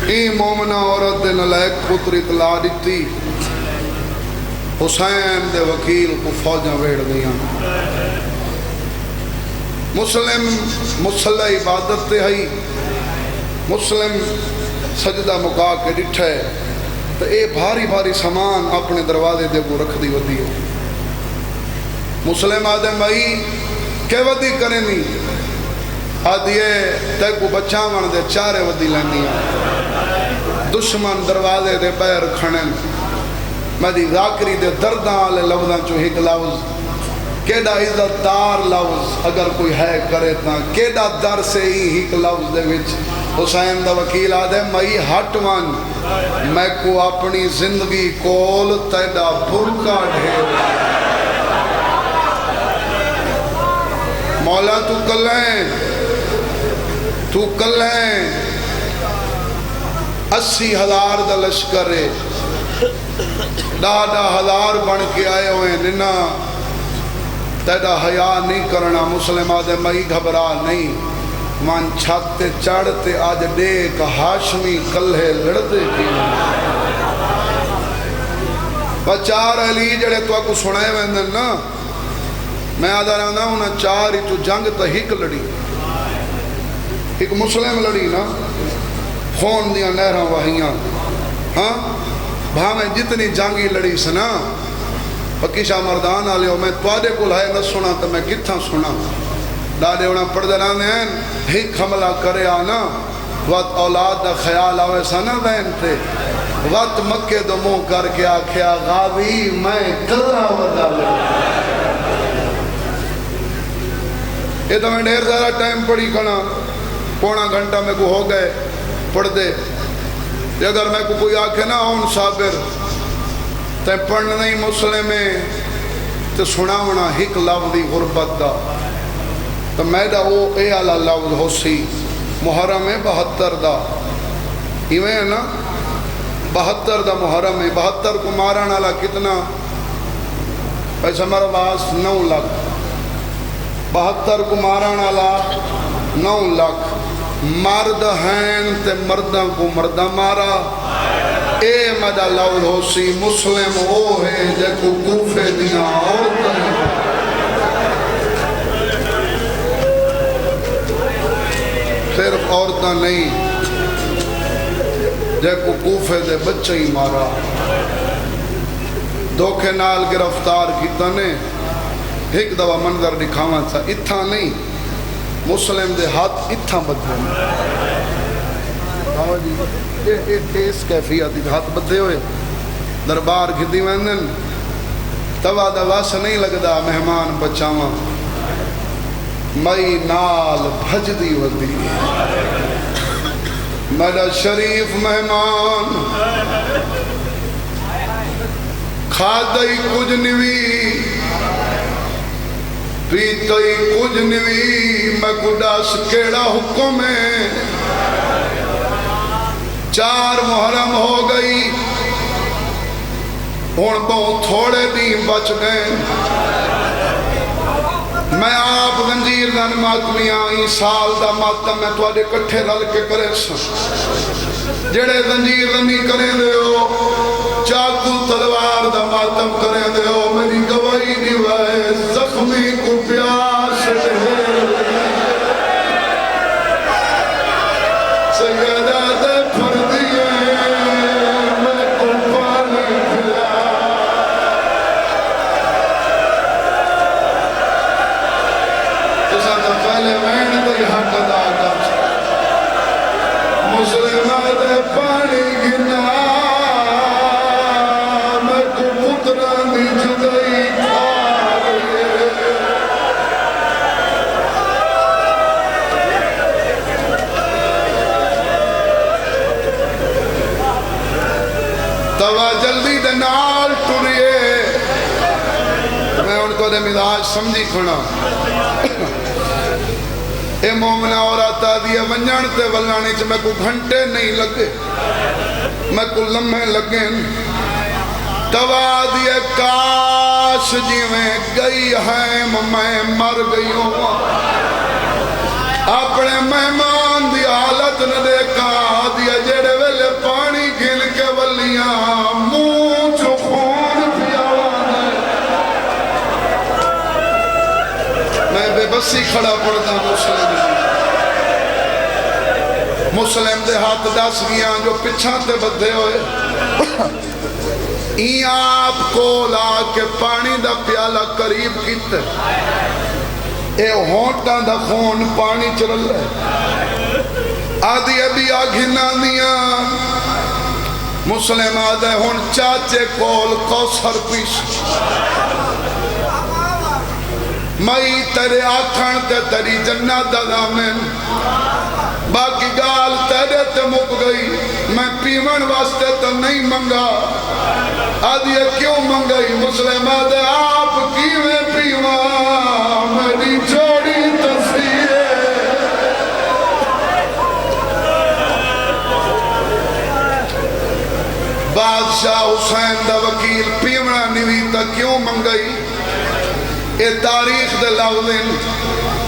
این مومنہ عورت دے نلائک پتر اطلاع دیتی، حسین دے وکیل کو فوجاں ویڑ گیا، مسلم مسلح عبادت تے ہی، مسلم سجدہ مکا کے ڈٹھے تو اے بھاری بھاری سامان اپنے دروازے دے کو رکھ دی ودی ہے، مسلم آدھے مائی کہ ودی کریں نہیں، آدھیے تے کو بچاون دے چارے ودی لینی ہے، دشمن دروازے دے بیر کھڑن، میں دی ذاکری دے درداں آلے لفظاں چو ہک لفظ، کیڑا عزت دار لفظ اگر کوئی ہے کرے تا، کیڑا در سے ہی ہک لفظ دے وچ، حسین دا وکیل آدھے مئی ہٹ ون، میں کو اپنی زندگی کول تیڑا برکا ڈھیر، مولا تو کلیں 80,000 دا لشکر ہے، 10,000 بن کے آئے ہوئے ننا تیڑا حیاء نہیں کرنا، مسلم آدھے مئی گھبرا نہیں، من چھاتے چڑھتے آج دیکھ ہاشمی کلھے لڑتے کی، بچار علی جڑے تو کو سنائے ویندن نا، میں آدھا رہنا ہوں نا چار ہی تو جنگ تا ہک لڑی، ایک مسلم لڑی نا، خون دیا نہراں وحیاں، ہاں بھامیں جتنی جنگی لڑی سنا، پکی شاہ مردان آلے ہو میں توادے کو لائے نہ سنا تو میں کتھا سنا، ڈاڑے ہونا پردران ہیں ہک حملہ کرے آنا، وقت اولاد دا خیال آوے سنا دین تھے، وقت مکے دو منہ کر کے آکھیا غاوی میں کلہ ودا لے، یہ تو میں ڈھیر سارا ٹائم پڑھی کھنا، پونا گھنٹہ میں کو ہو گئے پڑھ دے، اگر میں کو کوئی آکھے نا اون صابر تے پڑھنا نہیں مسلمیں تے سناونا ہک لفظی غربت دا، تو میڈا وہ اے علا لفظ ہو سی، محرم 72 دا، ایویں ہے نا 72 دا محرم ہے، 72 کو ماران علا کتنا پیسہ میرا باس 9 لاکھ، 72 کو ماران علا 9 لاکھ، مرد ہیں تے مردہ کو مردہ مارا، اے مدہ لفظ ہو سی، مسلم وہ ہے جے کو کوفے دیاں عورتیں، صرف عورتاں نہیں، جے کو کوفے دے بچے ہی مارا، دھوکے نال گرفتار کیتا نے، ایک دفعہ منظر دکھاواں تھا، اتھا نہیں، مسلم دے ہاتھ اتھا بدھے میں، اس کیفیت ہاتھ بدھے ہوئے، دربار گھدی ویندن، توا دواس نہیں لگدا مہمان بچاواں، مئی نال بھج دی ودی، میرا شریف مہمان کھادئی کچھ نوی پیتئی کچھ نوی، میں گڈاس کیڑا حکم ہے، 4 محرم ہو گئی، ہون بہت تھوڑے دین بچ گئے، میں آپ زنجیر دن ماتمیاں ای سال دا ماتم میں تواڈے کٹھے رل کے کرے سن جڑے زنجیر دنی کریں دے ہو چاقو تلوار دا ماتم کریں دے ہو میری گواہی دیوائے زخمی کو پیاس دے سیدہ دے پھر دیئے میں کو پانی پھلا پہلے میں دے حق ادا کر مسلمہ دے پانی گنا میں کو پتران دی جدائی کھارے توا جلدی دے نال ٹریے میں ان کو دے مزاج سمجھی کھنا اے مومنہ عورتہ دیا ونجان تے ولانی چھ میں کو گھنٹے نہیں لگے میں کو لمحے لگے توا دیا کاش جی میں گئی ہے میں مر گئی ہوں اپنے مہمان دی حالت نہ دیکھا دیا جڑے ویلے پانی گھل کے ولیاں منہ چو خون پیاوانے میں بے بسی کھڑا پڑتا مسلم دے ہاتھ دس گیاں جو پچھاں تے بدھے ہوئے این آپ کو لا کے پانی دا پیالہ قریب کیتے اے ہونٹاں دا خون پانی چرل ہے آدھی ابھی آگھنا دیا مسلم آدھے ہون چاچے کول کوثر پیش مئی تیرے آکھن تے تیری جنت دا دامن باقی گال تیرے تے مک گئی میں پیمن واسطے تو نہیں منگا آدھی کیوں منگئی مسلم آدھے آپ کیویں پیمن میری چھوڑی تصویر بادشاہ حسین دا وکیل پیمنا نویتا کیوں منگئی اے تاریخ دے لفظیں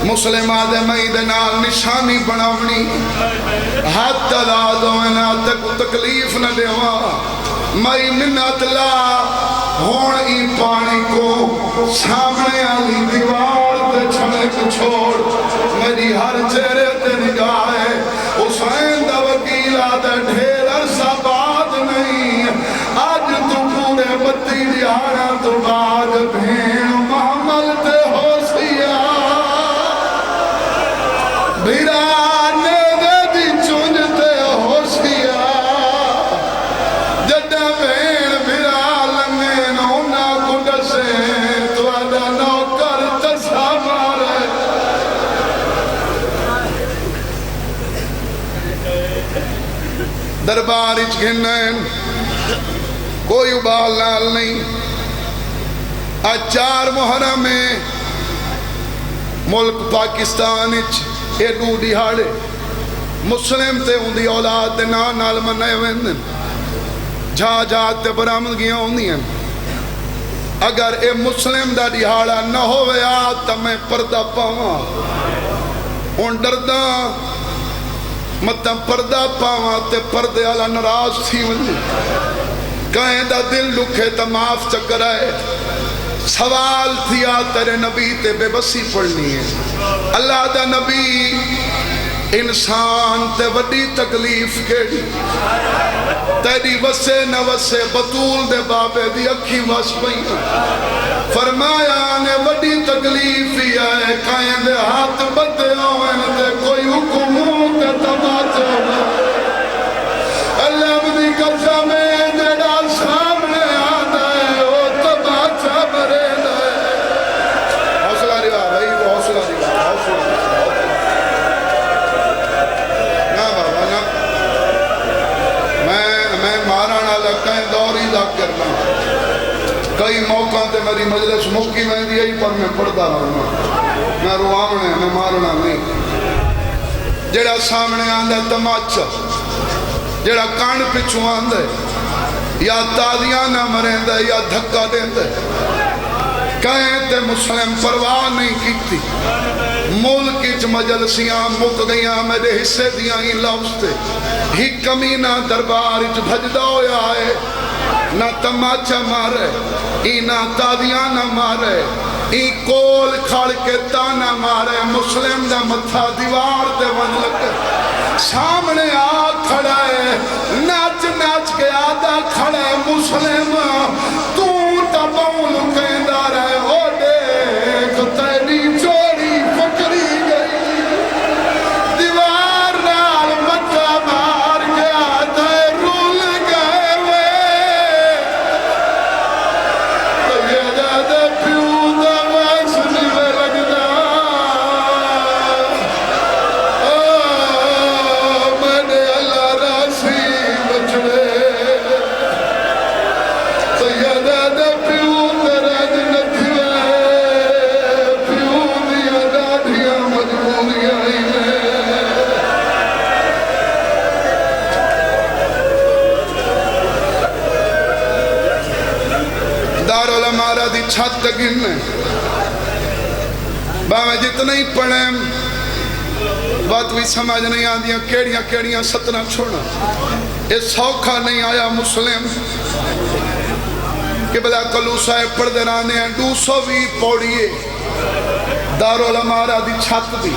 مسلم آدھے مئی دے نال نشانی بناونی ہاتھ تلا دوینا تک تکلیف نہ دیوا مئی منت لا ہون ای پانی کو سامنے آلی دیوار تے چھڑک چھوڑ میری ہر چہرے تے نگاہ ہے حسین دا وکیل آدھے ڈھیر عرصہ بعد نہیں آج تو پورے بتی دیارہ تو بعد بھین محمل تے ہو سیا بھیرانے دے دی چونجتے ہو سیا جڈا بھین بھیرا لنگے نونا کڈسے تو آدھا نوکر تسا مارے دربار اچ گھنن کوئی ابال نال نہیں آج 4 محرم میں ملک پاکستان اچ ایڈو دیہاڑے مسلم تے ہوں دی اولاد تے نال منائے ویندن جھا تے برآمدگیاں ہوندی ہیں اگر اے مسلم دا دیہاڑا نہ ہوئے تا میں پردہ پاواں ان ڈردہ مطلب پردہ پاواں تے پردے والا ناراض تھی ونجے کہیں دا دل لکھے تا معاف چکر آئے سوال تھیا تیرے نبی تے بے بسی پڑھنی ہے اللہ دا نبی انسان تے وڈی تکلیف کیڑی تیری وسے نہ وسے بطول دے بابے دی اکھی وس پئی فرمایا نے وڈی تکلیف ہی آئے کہیں دے ہاتھ بدے ہوئے تے کوئی حکموں تے تماچے اللہ دی قسم ہے جڑا سامنے آنا ہے وہ تماچا مرے دے حوصلہ روا بھائی حوصلہ روا نا بابا نا میں مارانا لگتا ہے دوری لگ کرنا کئی موقع تے میری مجلس مکی میں دی پر میں پڑھتا رہا میں روامنے میں مارنا نہیں جڑا سامنے آندہ تماچا جڑا کان پچھو آندہ یا تالیاں نہ مرین دے یا دھکا دین دے کہیں تے مسلم پرواہ نہیں کیتی ملک اچ مجلسیاں مک گئیاں میرے حصے دیاں ہی لفظ تے ہی کمینہ دربار اچ بھجدا ہویا ہے نہ تماچا مارے ای نہ تادیاں نہ مارے ای کول کھڑ کے تانا مارے مسلم دا متھا دیوار دے ون لگے سامنے آ کھڑا ہے ناچ ناچ کے آدھا کھڑا ہے مسلم تو تبول کہندہ رہے او دیکھ تیری چوری پکڑی گئی دیوار نال متھا مار کے آدھے رول گئے وے تو یہ جادے پیو دا ویسنی میں لگنا میں اللہ راسی بچڑے تو یہ جادے پیو درد نتھوے پیو دیا دادیاں مجبوریاں ہی میں دارالعمارہ دی چھت گرنے باویں جتنے ہی پڑھیں بات بھی سمجھ نہیں آدیاں کیڑیاں کیڑیاں ستنہ چھوڑنا اس سوکھا نہیں آیا مسلم کہ بلا کلوسہ پڑھ درانے ہیں 220 پوڑیے دارالعمارہ دی چھت دی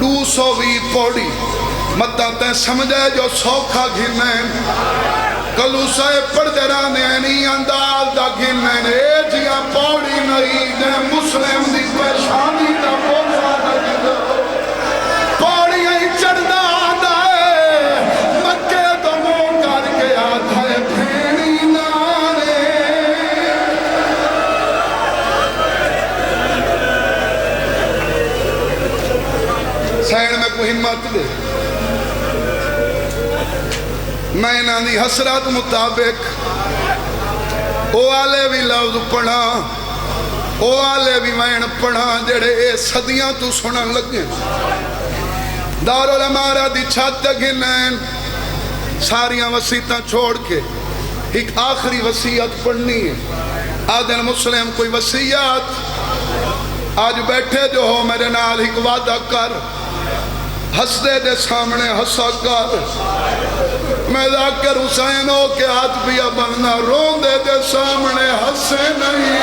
220 پوڑی مطلب تے سمجھے جو سوکھا گھرنے کلوسہ پڑھ درانے ہیں نہیں انداز دا گھرنے اے جیاں پوڑی نہیں دے مسلم دی پریشانی دا بوجھا دا گھر پوڑی ہی چڑھدا آدھا ہے مکے تو منہ کر کے آدھا ہے پھیڑی نارے سین میں کوئی ہمت دے میں انہاں دی حسرت مطابق او آلے بھی لفظ پڑھا او آلے بھی میں پڑھا جڑے اے صدیاں تو سنن لگے دارالعمارہ دی چھت گھنین ساریاں وسیعتاں چھوڑ کے ایک آخری وسیعت پڑھنی ہے آدھن مسلم کوئی وسیعت آج بیٹھے جو ہو میرے نال ایک وعدہ کر ہسدے دے سامنے ہسا کر میں ذاکر حسین ہو کے ہاتھ پیا بننا روندے دے سامنے ہسے نہیں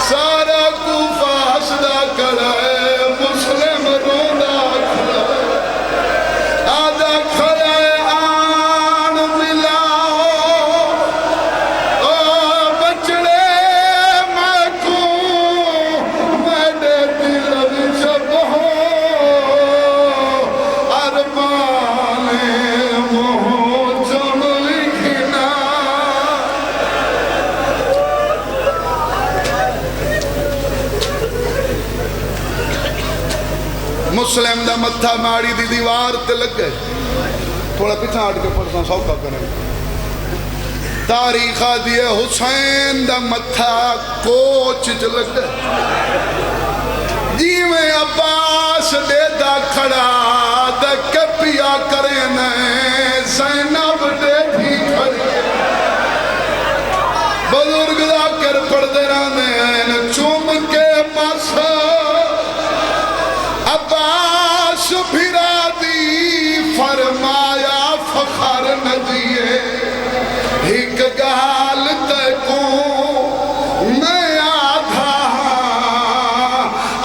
سارا کوفہ ہسدا کھڑا ہے مسلم روندا کھڑا ہے آدھا کھڑا ہے آن ملاؤ او بچڑے میں کو میرے دل وچ بہو ارمان موہ چن لکھنا مسلم دا متھا ماڑی دی دیوار تے لگے تھوڑا پیچھا ہٹ کے پڑھتا سوکھا کریں تاریخ دیئے حسین دا متھا کوچ چ لگے جی میں عباس دے دا کھڑا دا کپیا کریں نئے زینب دے بھی کھڑی بزرگ دا کر پڑھ دے رانے ہیں چوم کے پاسا عباس بھرا دی فرمایا فخر ندیے ایک گال تے کو میں آدھا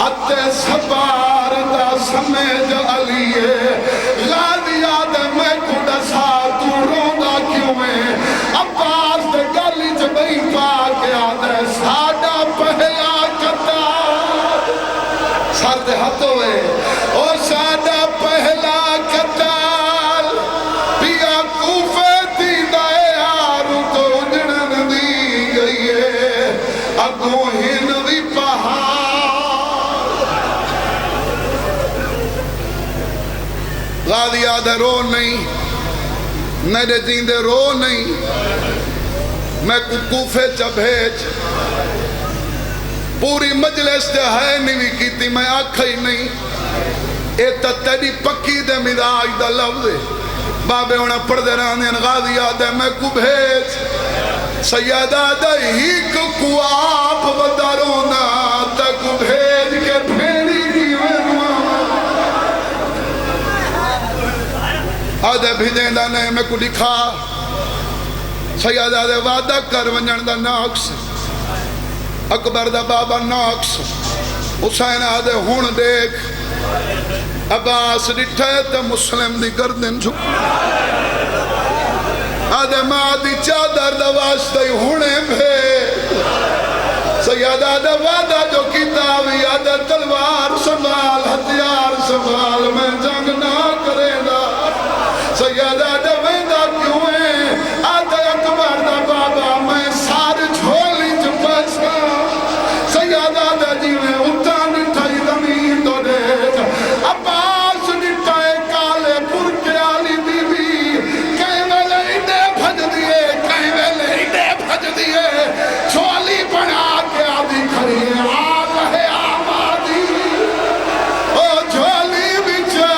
اتے سبار دا سمیج علیے غالی آدم میں کو ڈسا تو رونا کیوں ہے عباس دے گالی جبئی پا کے آدھے ساڑا پہلا کتا ساتھ ہاتھ ہوئے او ساڑا پہلا قتال پیا کوفے دی دائے آرو تو جنن دی گئی ہے اگوں ہن بھی پہاڑ غازی آدھے رو نہیں میرے جیندے رو نہیں میں کوفے چا بھیج پوری مجلس دے ہے نہیں کیتی میں آکھا ہی نہیں اے تا تیری پکی دے مزاج دا لفظ بابے ہونا پڑھ دے رہنے غازی آدھے میں کو بھیج سیدہ دہیک کو آپ ودارونا تک بھیج کے پھیری دیوانوا آدھے بھیجیں دا نہیں میں کو لکھا سیدہ دے وعدہ کر ونجن دا ناکس اکبر دا بابا ناکس حسین آدھے ہون دیکھ عباس ڈٹھے تے مسلم دی گردن جھک آدھے ماں دی چادر دا واسطے ہونے بھیج سیدہ دا وعدہ جو کتابی آدھے تلوار سنبھال ہتھیار سنبھال میں جنگ نہ کرے دا سیدہ دا وعدہ کیوں ہے آدھے اکبر دا بابا میں سار جھولی چپسا سیدہ دا جیویں اتان ٹھائی زمین تو دیکھ عباس نٹھائے کالے پور کے آلی بی بی کہیں ویلے انڈے بھج دیئے کہیں ویلے انڈے بھج دیئے جھولی بنا کے آدھی کھڑی آگ ہے آبادی او جھولی بچا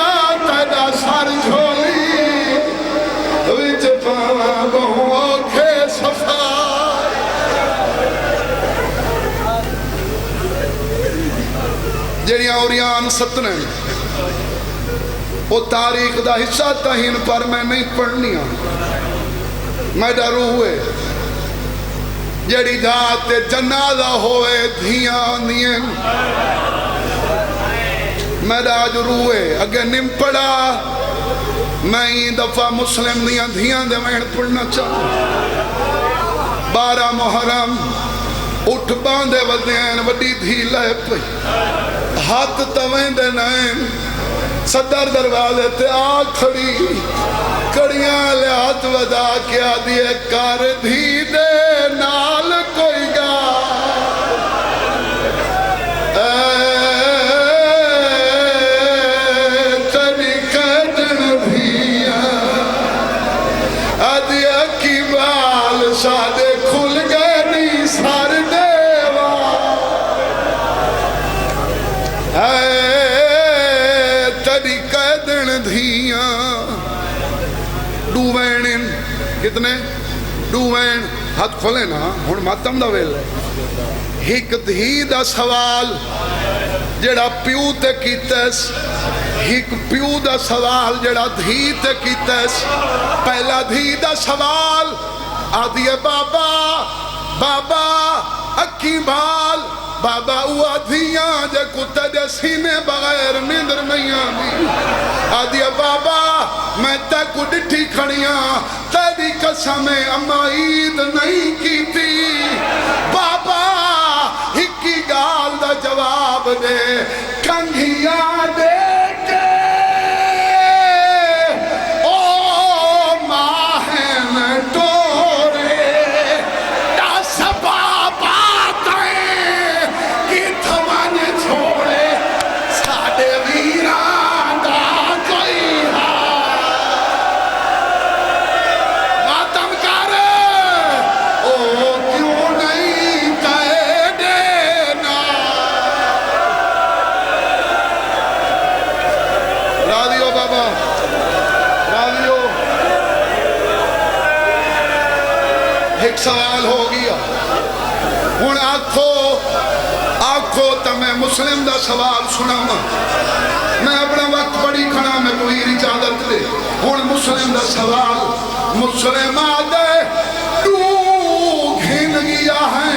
تیدا سار جھولی وچ پاوا بہو کے صفا جڑیاں اوریان ستنے وہ تاریخ دا حصہ تہین پر میں نہیں پڑھنی میں ڈرو ہوئے جڑی دھات جنازہ ہوئے دھیاں نیاں میں راج روئے اگر نم پڑا میں ہی دفعہ مسلم دھیاں دے میں پڑھنا چاہتا 12 محرم اٹھ باندے ودین وڈی دھی لے پئی ہاتھ تویں دے نائن صدر دروازے تے آ کھڑی کڑیاں لے ہاتھ ودا کیا دیئے کر دھی دے نال کوئی گا تری کٹن دھیا ادیا کی بال سادے کھل گئے نی سار دیوا تری کٹن دھیا ڈووین کتنے ڈووین ہاتھ کھولے نا ہن ماتم دا ویل ہے ایک دھی دا سوال جڑا پیو تے کیتس ایک پیو دا سوال جڑا دھی تے کیتس پہلا دھی دا سوال آدھیے بابا بابا اکی بھال بابا ہوا دھیاں جے کتے دے سینے بغیر نیندر نہیں آدھی آدھیے بابا میں تے کو ڈٹھی کھڑیاں تیری قسم اما عید نہیں کی تھی بابا ہکی گال دا جواب دے کنگھیاں دے کے او ماہن ٹورے دس بابا تائیں کی تھوان چھوڑے ساڑے ویران دا کوئی ماتم کر او کیوں نہیں کہے دینا راضی ہو بابا راضی ہو ایک سوال ہو گیا ہن آکھو تمہیں مسلم دا سوال سنا میں اپنا وقت بڑی کھڑا میں کوئی رجادت دے ہن مسلم دا سوال مسلم آدھے تو گھن گیا ہے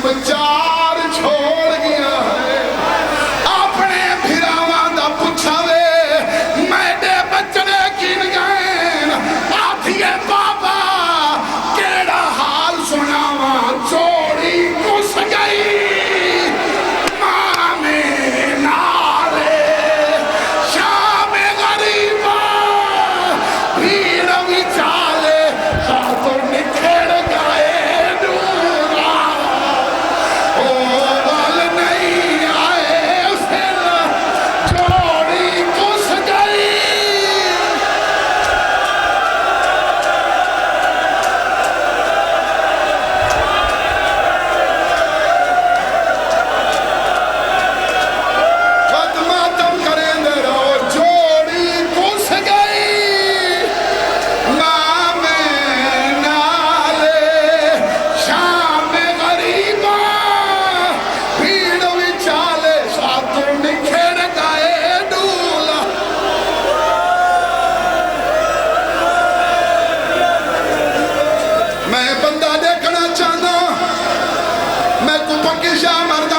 بچار چھوڑ گیا ہے اپنے بھراواں دا پچھاوے میں دے بچنے کن گئے آدھیے بابا کیڑا حال سناواں چوڑی کس گئی مانے نالے شام غریبہ بھیڑ وچالے پکی شاہ مرد